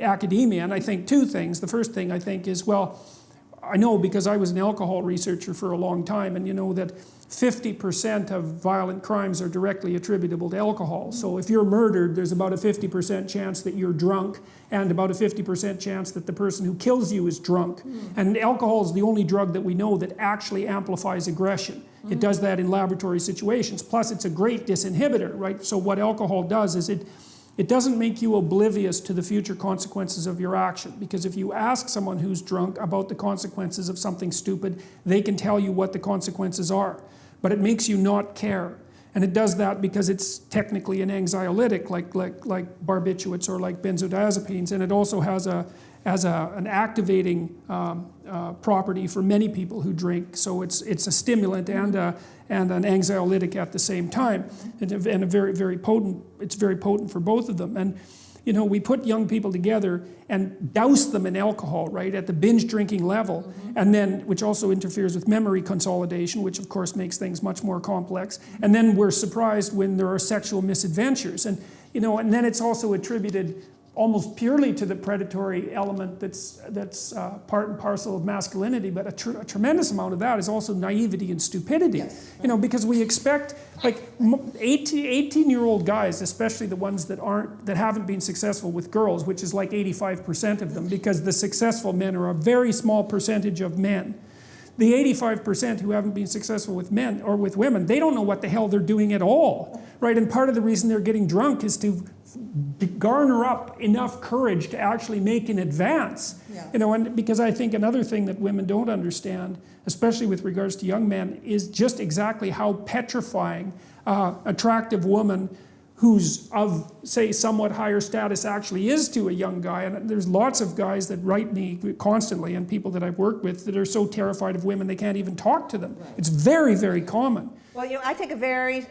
academia, and I think two things. The first thing I think is, I know because I was an alcohol researcher for a long time, and you know that 50% of violent crimes are directly attributable to alcohol. So if you're murdered, there's about a 50% chance that you're drunk, and about a 50% chance that the person who kills you is drunk. And alcohol is the only drug that we know that actually amplifies aggression. It does that in laboratory situations. Plus, it's a great disinhibitor, right? So what alcohol does is it doesn't make you oblivious to the future consequences of your action, because if you ask someone who's drunk about the consequences of something stupid, they can tell you what the consequences are. But it makes you not care. And it does that because it's technically an anxiolytic, like barbiturates or like benzodiazepines, and it also has an activating property for many people who drink. So it's a stimulant and an anxiolytic at the same time, and a very, very potent. It's very potent for both of them. And we put young people together and douse them in alcohol, right, at the binge drinking level, and then, which also interferes with memory consolidation, which of course makes things much more complex. And then we're surprised when there are sexual misadventures. And, and then it's also attributed almost purely to the predatory element that's part and parcel of masculinity, but a tremendous amount of that is also naivety and stupidity. Yes. Because we expect, like 18-year-old guys, especially the ones that haven't been successful with girls, which is like 85% of them, because the successful men are a very small percentage of men. The 85% who haven't been successful with men or with women, they don't know what the hell they're doing at all, right? And part of the reason they're getting drunk is to garner up enough courage to actually make an advance. Yeah. And because I think another thing that women don't understand, especially with regards to young men, is just exactly how petrifying attractive woman who's of, say, somewhat higher status actually is to a young guy. And there's lots of guys that write me constantly, and people that I've worked with, that are so terrified of women they can't even talk to them. Right. It's very, very common. Well, I take a very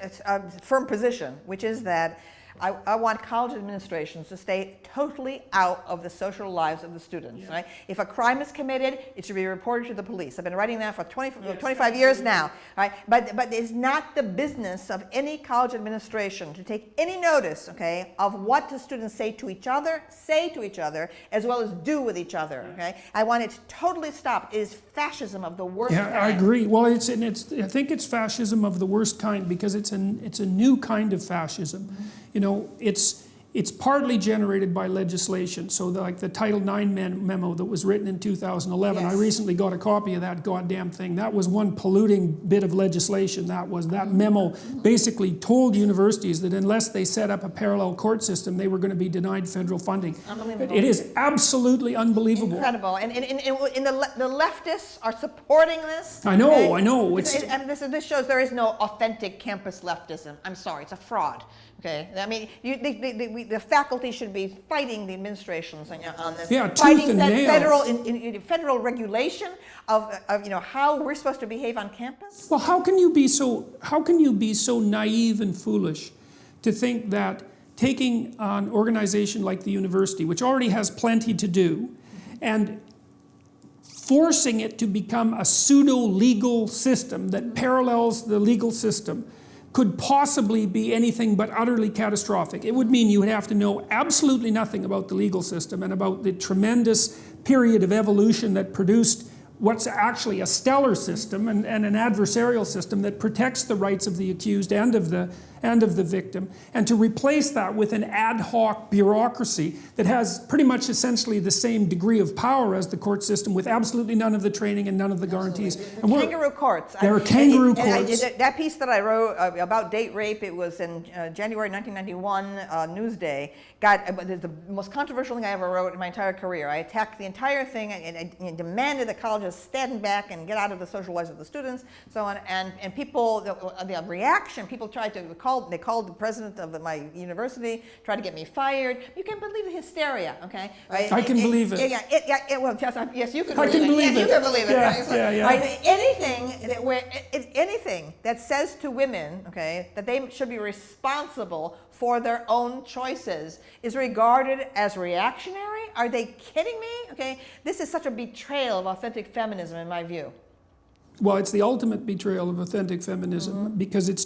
firm position, which is that I want college administrations to stay totally out of the social lives of the students. Yes. Right? If a crime is committed, it should be reported to the police. I've been writing that for 25 years now. Right? But it's not the business of any college administration to take any notice, okay, of what the students say to each other, as well as do with each other. Okay? I want it to totally stop. It is fascism of the worst kind. I agree. Well, I think it's fascism of the worst kind because it's a new kind of fascism. Mm-hmm. it's partly generated by legislation. So like the Title IX memo that was written in 2011, I recently got a copy of that goddamn thing. That was one polluting bit of legislation. That memo basically told universities that unless they set up a parallel court system, they were going to be denied federal funding. Unbelievable. It is absolutely unbelievable. Incredible. And the leftists are supporting this. I know, okay? I know. And this shows there is no authentic campus leftism. I'm sorry, it's a fraud. Okay, I mean, the faculty should be fighting the administrations on this. Yeah, tooth fighting and nail. Federal regulation of how we're supposed to behave on campus. Well, how can you be so naive and foolish to think that taking an organization like the university, which already has plenty to do, and forcing it to become a pseudo-legal system that parallels the legal system could possibly be anything but utterly catastrophic. It would mean you would have to know absolutely nothing about the legal system and about the tremendous period of evolution that produced what's actually a stellar system and an adversarial system that protects the rights of the accused and of the victim, and to replace that with an ad hoc bureaucracy that has pretty much essentially the same degree of power as the court system, with absolutely none of the training and none of the guarantees. And kangaroo courts. There are kangaroo courts. That piece that I wrote about date rape, it was in January 1991, Newsday, the most controversial thing I ever wrote in my entire career. I attacked the entire thing and demanded that colleges stand back and get out of the social lives of the students, so on. And people, the reaction, people tried to they called the president of my university, tried to get me fired. You can't believe the hysteria, okay? Right? I can believe it. Well, yes, you can I believe can it. believe Yes, it. you can believe it. Right? So, Yeah. right? Anything that says to women, okay, that they should be responsible for their own choices is regarded as reactionary? Are they kidding me? Okay, this is such a betrayal of authentic feminism in my view. Well, it's the ultimate betrayal of authentic feminism, because it's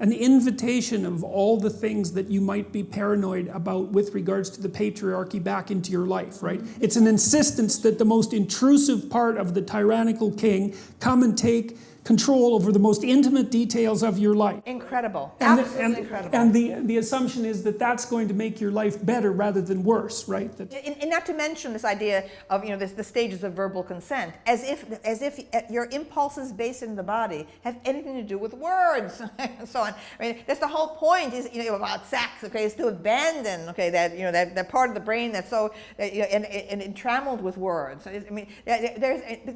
an invitation of all the things that you might be paranoid about with regards to the patriarchy back into your life, right? It's an insistence that the most intrusive part of the tyrannical king come and take control over the most intimate details of your life. Incredible. Absolutely incredible. And the assumption is that that's going to make your life better rather than worse, right? And not to mention this idea of the stages of verbal consent, as if your impulses based in the body have anything to do with words, and so on. I mean, that's the whole point is about sex. Okay, is to abandon that part of the brain that's so and entrammelled with words. I mean,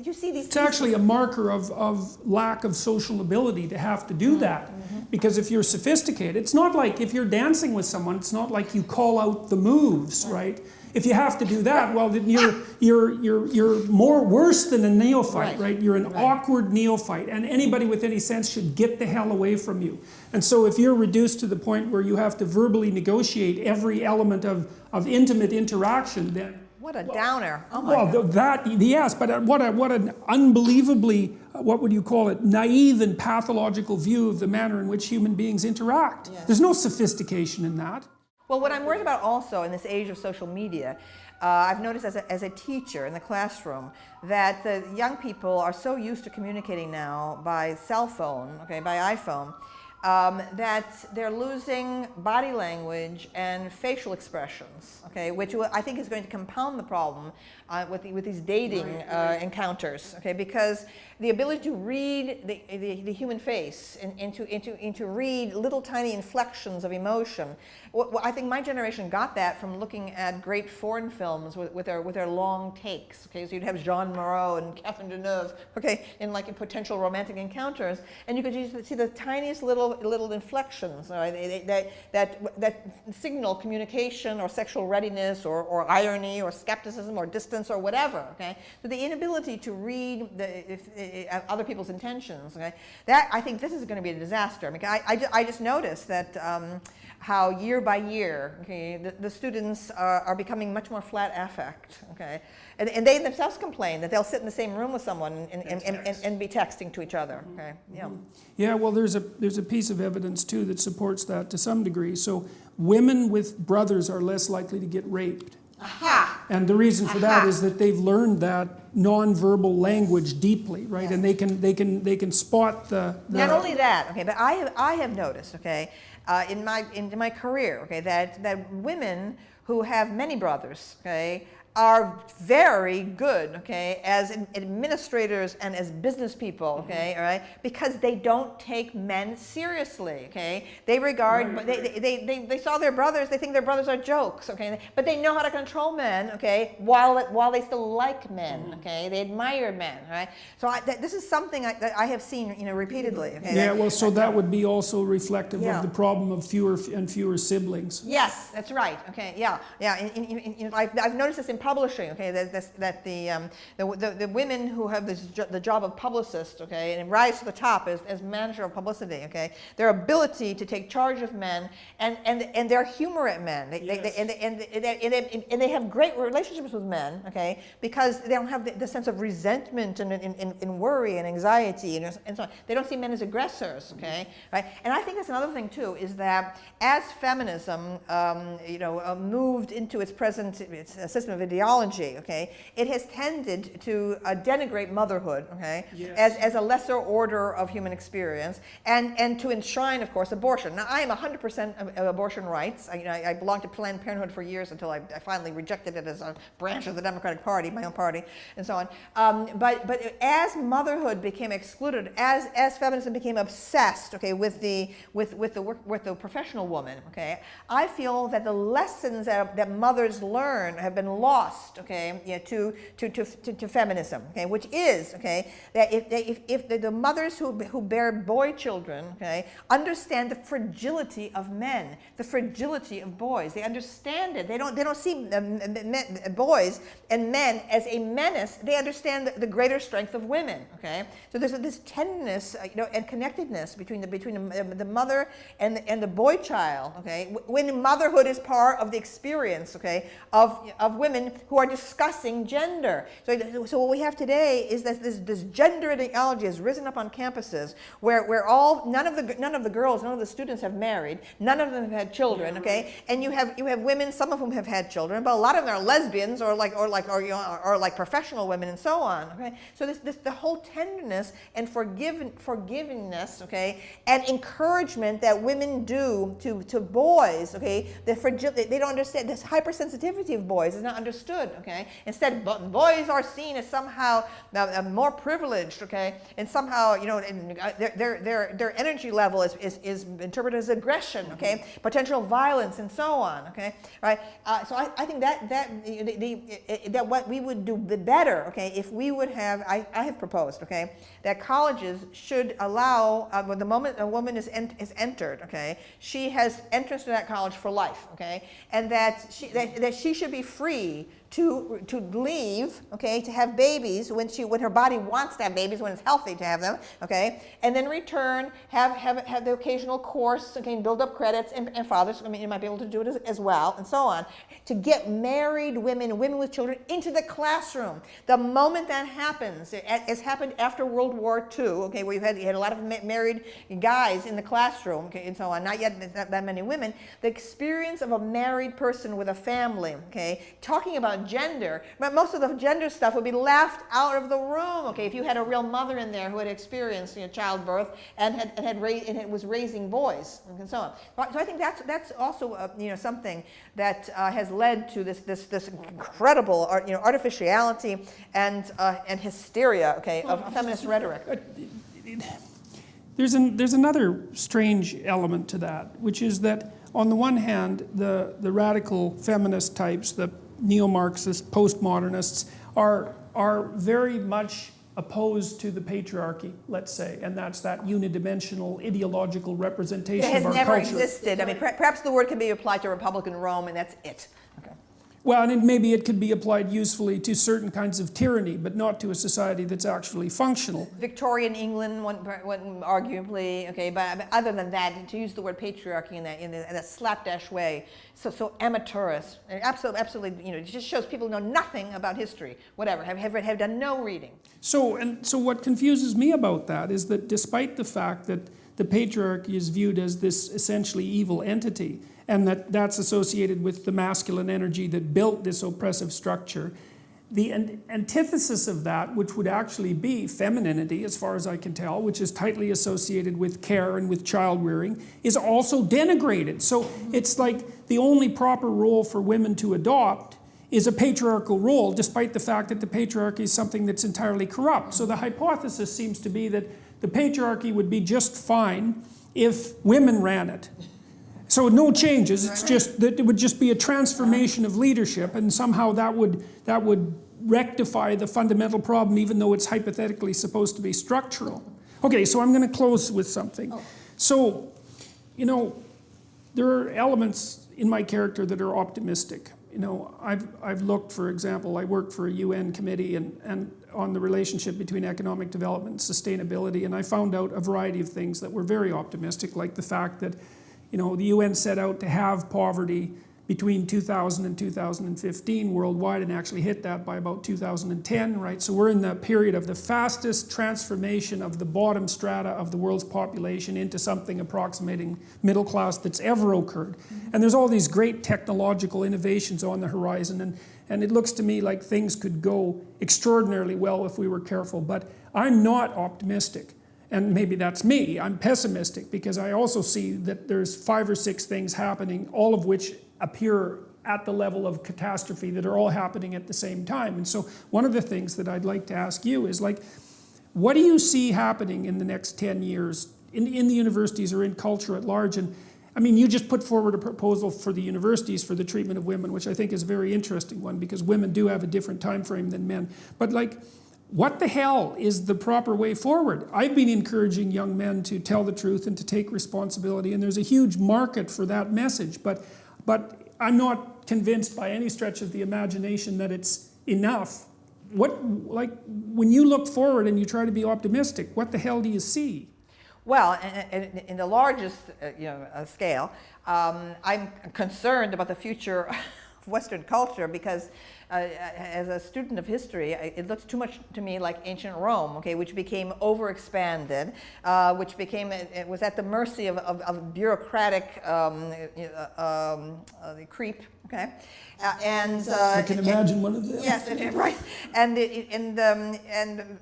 you see these. It's actually a marker of lack of social ability to have to do that. Because if you're sophisticated, it's not like if you're dancing with someone, it's not like you call out the moves, right? If you have to do that, well, then you're more worse than a neophyte, right? You're an awkward neophyte, and anybody with any sense should get the hell away from you. And so if you're reduced to the point where you have to verbally negotiate every element of intimate interaction, then what a downer! Oh my God. Well, yes, but what an unbelievably, what would you call it, naive and pathological view of the manner in which human beings interact. Yes. There's no sophistication in that. Well, what I'm worried about also in this age of social media, I've noticed as a teacher in the classroom that the young people are so used to communicating now by cell phone, by iPhone, that they're losing body language and facial expressions, which I think is going to compound the problem with these dating encounters, because the ability to read the human face and to read little tiny inflections of emotion. I think my generation got that from looking at great foreign films with their long takes. So you'd have Jean Moreau and Catherine Deneuve, in potential romantic encounters, and you could see the tiniest little inflections that signal communication or sexual readiness or irony or skepticism or distance or whatever. So the inability to read other people's intentions. That I think this is going to be a disaster. I just noticed that how year by year, the students are becoming much more flat affect. And they themselves complain that they'll sit in the same room with someone and be texting to each other. Yeah, well, there's a piece of evidence too that supports that to some degree. So women with brothers are less likely to get raped. Aha! And the reason for that is that they've learned that non-verbal language deeply, right? Yes. And they can spot the Not only that, okay, but I have noticed, okay, in my career, okay, that women who have many brothers, okay, are very good, okay, as administrators and as business people, okay, all right, because they don't take men seriously, okay. They regard, they saw their brothers, they think their brothers are jokes, okay, but they know how to control men, okay, while they still like men, okay, they admire men, right. So this is something that I have seen, repeatedly. Okay, yeah, well, so that would be also reflective Yeah. of the problem of fewer and fewer siblings. Yes, that's right. Okay, yeah. I've noticed this in publishing. Okay, that the women who have the job of publicist, okay, and rise to the top as manager of publicity, okay, their ability to take charge of men and their humor at men, they have great relationships with men, okay, because they don't have the sense of resentment and worry and anxiety and so on. They don't see men as aggressors, okay, right? And I think that's another thing too, is that as feminism, moved into its present system of ideology, okay, it has tended to denigrate motherhood, okay, yes. as a lesser order of human experience, and to enshrine, of course, abortion. Now, I am 100% abortion rights. I belonged to Planned Parenthood for years until I finally rejected it as a branch of the Democratic Party, my own party, and so on. But as motherhood became excluded, as feminism became obsessed, okay, with the professional woman, okay, I feel that the lessons that mothers learn have been lost, okay, to feminism, okay, which is, okay, that if the mothers who bear boy children, okay, understand the fragility of men, the fragility of boys, they understand it. They don't see boys and men as a menace. They understand the greater strength of women, okay. So there's this tenderness, and connectedness between the mother and the boy child, okay, when motherhood is part of the experience, okay, of women who are discussing gender. So what we have today is that this gender ideology has risen up on campuses where none of the girls, none of the students have married, none of them have had children, okay, and you have women, some of whom have had children, but a lot of them are lesbians or like professional women and so on, okay. So the whole tenderness and forgivingness, okay, and encouragement that women do to boys, okay, they don't understand this hypersensitivity of boys is not understood, okay. Instead, boys are seen as somehow more privileged, okay, and somehow their energy level is interpreted as aggression, okay, potential violence and so on, okay, right. So I think that what we would do better, okay, if we would have, I have proposed, okay, that colleges should allow the moment a woman is entered, okay, she has entrance to that college for life, okay, and that she should be free to leave, okay, to have babies when her body wants to have babies, when it's healthy to have them, okay, and then return, have the occasional course, okay, build up credits, and fathers, I mean, you might be able to do it as well, and so on, to get married women with children into the classroom. The moment that happens, as happened after World War II, okay, where you had a lot of married guys in the classroom, okay, and so on, not yet that many women, the experience of a married person with a family, okay, talking about gender, but most of the gender stuff would be laughed out of the room, okay, if you had a real mother in there who had experienced childbirth and was raising boys and so on. So I think that's also something that has led to this incredible artificiality and hysteria, okay, of feminist rhetoric. There's another strange element to that, which is that on the one hand, the radical feminist types, the neo-Marxists, postmodernists, are very much opposed to the patriarchy, let's say, and that's that unidimensional ideological representation of our culture. It has never existed. I mean, perhaps the word can be applied to Republican Rome, and that's it. Okay. Well, and maybe it could be applied usefully to certain kinds of tyranny, but not to a society that's actually functional. Victorian England, one arguably, okay, but other than that, to use the word patriarchy in that slapdash way, so amateurist, absolutely, it just shows people know nothing about history, whatever, have done no reading. So what confuses me about that is that despite the fact that the patriarchy is viewed as this essentially evil entity, and that's associated with the masculine energy that built this oppressive structure. The antithesis of that, which would actually be femininity, as far as I can tell, which is tightly associated with care and with child rearing, is also denigrated. So it's like the only proper role for women to adopt is a patriarchal role, despite the fact that the patriarchy is something that's entirely corrupt. So the hypothesis seems to be that the patriarchy would be just fine if women ran it. So no changes, it's just that it would just be a transformation of leadership, and somehow that would rectify the fundamental problem, even though it's hypothetically supposed to be structural. Okay, so I'm going to close with something. So, you know, there are elements in my character that are optimistic. You know, I've looked, for example, I worked for a UN committee and on the relationship between economic development and sustainability, and I found out a variety of things that were very optimistic, like the fact that, you know, the UN set out to have poverty between 2000 and 2015 worldwide, and actually hit that by about 2010, right? So we're in the period of the fastest transformation of the bottom strata of the world's population into something approximating middle class that's ever occurred. And there's all these great technological innovations on the horizon, and it looks to me like things could go extraordinarily well if we were careful, but I'm not optimistic. And maybe that's me, I'm pessimistic, because I also see that there's 5 or 6 things happening, all of which appear at the level of catastrophe, that are all happening at the same time. And so one of the things that I'd like to ask you is, like, what do you see happening in the next 10 years in the universities or in culture at large? And I mean, you just put forward a proposal for the universities for the treatment of women, which I think is a very interesting one, because women do have a different time frame than men. But like, what the hell is the proper way forward? I've been encouraging young men to tell the truth and to take responsibility, and there's a huge market for that message, but I'm not convinced by any stretch of the imagination that it's enough. Like, when you look forward and you try to be optimistic, what the hell do you see? Well, in the largest scale, I'm concerned about the future of Western culture, because as a student of history, it looks too much to me like ancient Rome, okay, which became overexpanded, which became, it was at the mercy of bureaucratic creep, okay, I can imagine one of them. Yes, right, and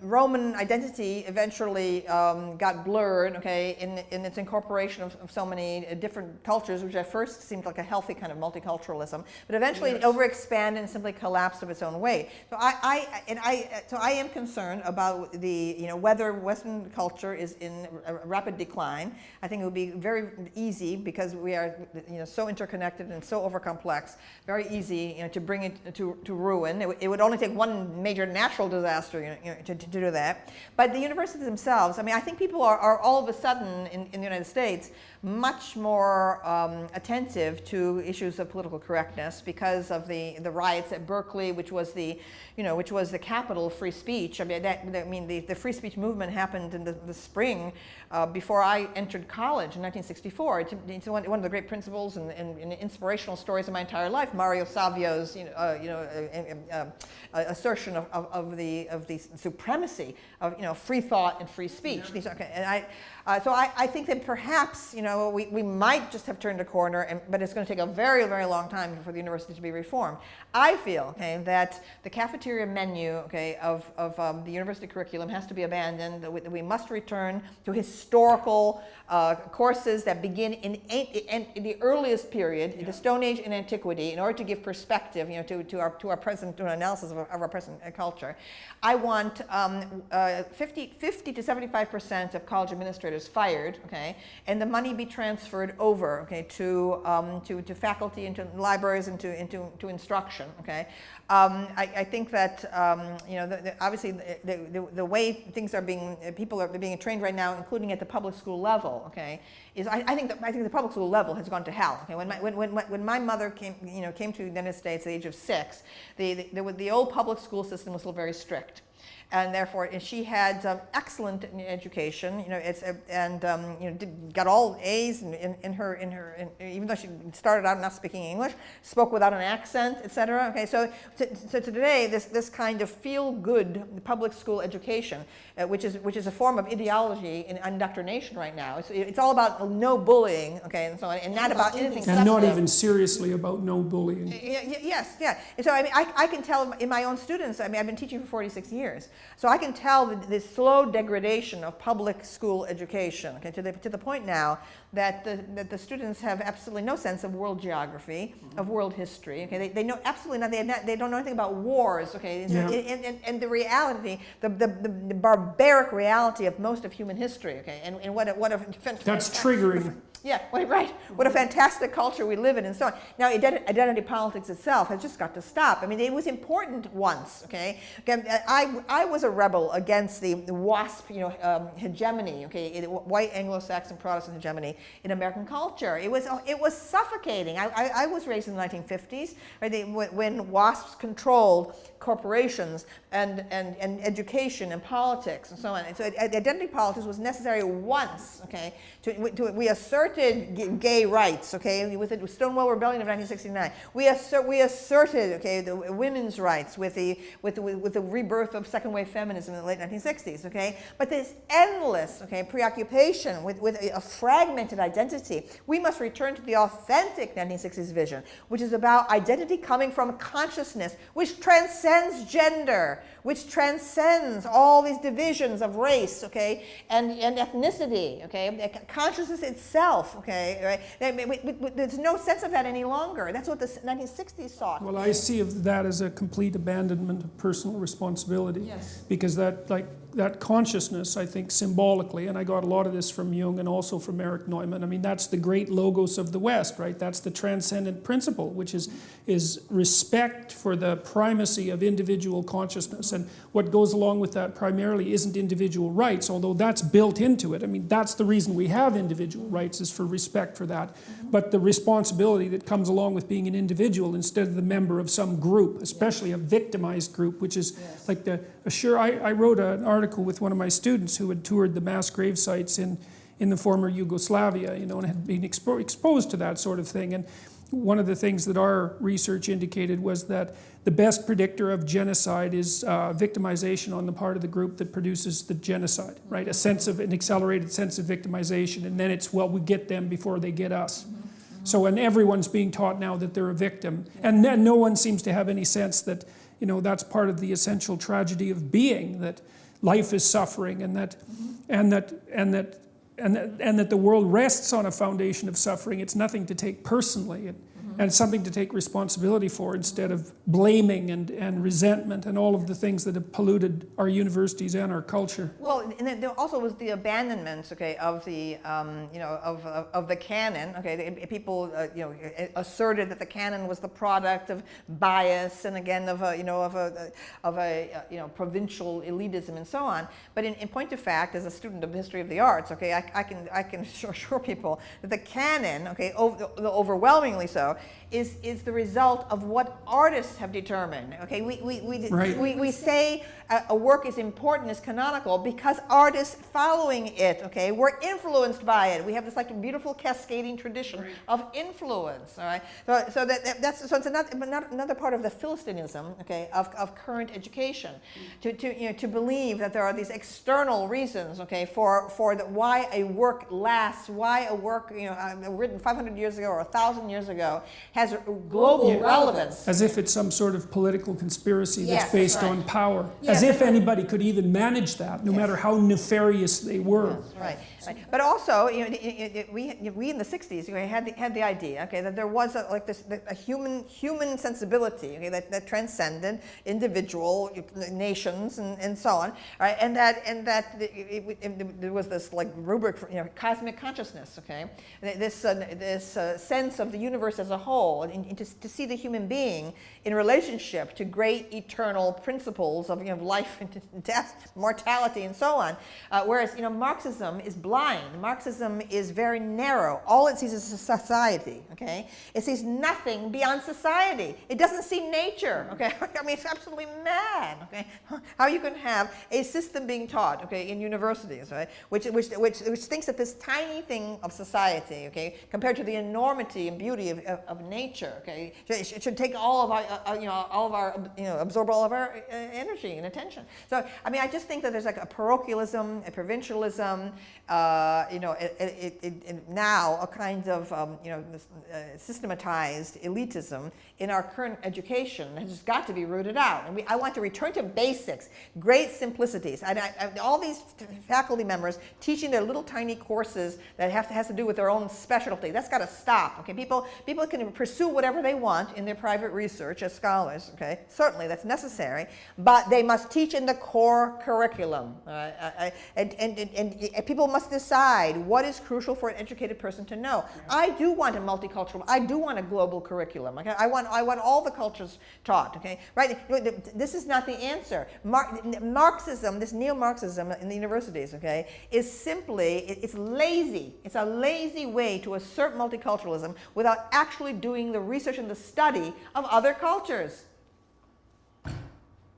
Roman identity eventually got blurred, okay, in its incorporation of so many different cultures, which at first seemed like a healthy kind of multiculturalism, but eventually it overexpanded and simply collapsed of its own weight. So I am concerned about whether Western culture is in a rapid decline. I think it would be very easy, because we are so interconnected and so overcomplex, very easy to bring it to ruin. It would only take one major natural disaster to do that. But the universities themselves, I mean, I think people are all of a sudden in the United States much more attentive to issues of political correctness because of the riots at Berkeley, which was the capital of free speech. I mean, the free speech movement happened in the spring before I entered college in 1964. It's one of the great principles and inspirational stories of my entire life. Mario Savio's assertion of the supremacy of free thought and free speech. So I think that perhaps we might just have turned a corner, but it's going to take a very, very long time for the university to be reformed. I feel that the cafeteria menu of the university curriculum has to be abandoned. That we must return to historical courses that begin in the earliest period, the Stone Age and Antiquity, in order to give perspective to our present, to an analysis of our present culture. I want 50 to 75% of college administrators fired, and the money be transferred over, to faculty, into libraries, into instruction, I think that obviously the way things are people are being trained right now, including at the public school level, is I think the public school level has gone to hell. When my mother came to the United States at the age of 6, the old public school system was still very strict. And therefore, she had excellent education. Got all A's in her. Even though she started out not speaking English, spoke without an accent, etc. Okay, so today, this kind of feel-good public school education, which is a form of ideology and indoctrination right now. It's all about no bullying, okay, and so on, and not about anything. And not even seriously about no bullying. Yes, yeah. And so I can tell in my own students. I've been teaching for 46 years. So I can tell the slow degradation of public school education, okay, to the point now that the students have absolutely no sense of world geography, of world history. Okay, they know absolutely nothing. They don't know anything about wars. Okay, yeah. and the reality, the barbaric reality of most of human history. Okay, and what a that's triggering. Yeah, right. What a fantastic culture we live in, and so on. Now, identity politics itself has just got to stop. I mean, it was important once. Okay, I was a rebel against the WASP, hegemony. Okay, white Anglo-Saxon Protestant hegemony in American culture. It was suffocating. I was raised in the 1950s, right? When WASPs controlled corporations and education and politics and so on. And so identity politics was necessary once. Okay, we asserted gay rights, okay, with the Stonewall Rebellion of 1969. We asserted, okay, the women's rights with the rebirth of second wave feminism in the late 1960s, okay. But this endless, okay, preoccupation with a fragmented identity. We must return to the authentic 1960s vision, which is about identity coming from consciousness, which transcends gender, which transcends all these divisions of race, okay, and ethnicity, okay, consciousness itself. Okay, right? There's no sense of that any longer. That's what the 1960s taught. Well, I see of that as a complete abandonment of personal responsibility. Yes. Because that consciousness, I think, symbolically, and I got a lot of this from Jung and also from Erich Neumann. I mean, that's the great logos of the West, right? That's the transcendent principle, which is respect for the primacy of individual consciousness. And what goes along with that primarily isn't individual rights, although that's built into it. I mean, that's the reason we have individual rights, is for respect for that. But the responsibility that comes along with being an individual instead of the member of some group, especially a victimized group, which is like I wrote an article with one of my students who had toured the mass grave sites in the former Yugoslavia, and had been exposed to that sort of thing. And one of the things that our research indicated was that the best predictor of genocide is victimization on the part of the group that produces the genocide, right? An accelerated sense of victimization, and then it's, well, we get them before they get us. So, and everyone's being taught now that they're a victim, and then no one seems to have any sense that, that's part of the essential tragedy of being, that life is suffering, and that the world rests on a foundation of suffering. It's nothing to take personally, and something to take responsibility for, instead of blaming and resentment and all of the things that have polluted our universities and our culture. Well, and there also was the abandonment, okay, of the of the canon. Okay, people asserted that the canon was the product of bias and again of a provincial elitism and so on. But in point of fact, as a student of the history of the arts, okay, I can assure people that the canon, okay, overwhelmingly so, is the result of what artists have determined. Okay, we say a work is important, is canonical, because artists following it, okay, were influenced by it. We have this like beautiful cascading tradition of influence. All right, so it's another part of the Philistinism, okay, of current education, to believe that there are these external reasons, okay, for why a work lasts, why a work written 500 years ago or 1,000 years ago has global relevance. As if it's some sort of political conspiracy that's Yes, based right. on power. Yes, As if anybody could even manage that, no matter how nefarious they were. Right. But also, we in the 60s had the idea, okay, that there was a human sensibility, okay, that transcended individual nations and so on, right? And that there was this like rubric for cosmic consciousness, okay, this sense of the universe as a whole, and to see the human being in relationship to great eternal principles of life and death, mortality, and so on. Whereas Marxism is blind blind. Marxism is very narrow. All it sees is society, okay? It sees nothing beyond society. It doesn't see nature, okay? I mean, it's absolutely mad, okay? How you can have a system being taught, okay, in universities, right, which thinks that this tiny thing of society, okay, compared to the enormity and beauty of nature, okay, it should take all of our, absorb all of our energy and attention. So, I mean, I just think that there's like a parochialism, a provincialism, now a kind of, systematized elitism in our current education that has got to be rooted out. And I want to return to basics, great simplicities. All these faculty members teaching their little tiny courses that has to do with their own specialty. That's got to stop. Okay, people can pursue whatever they want in their private research as scholars. Okay, certainly that's necessary, but they must teach in the core curriculum. And people must decide what is crucial for an educated person to know. I do want a multicultural. I do want a global curriculum. Okay, I want all the cultures taught. Okay, right? This is not the answer. Marxism, this neo-Marxism in the universities, okay, is simply, it's lazy. It's a lazy way to assert multiculturalism without actually doing the research and the study of other cultures.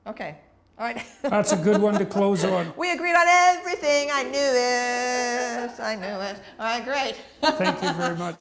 Okay, all right. That's a good one to close on. We agreed on everything. I knew it. I knew it. All right, great. Thank you very much.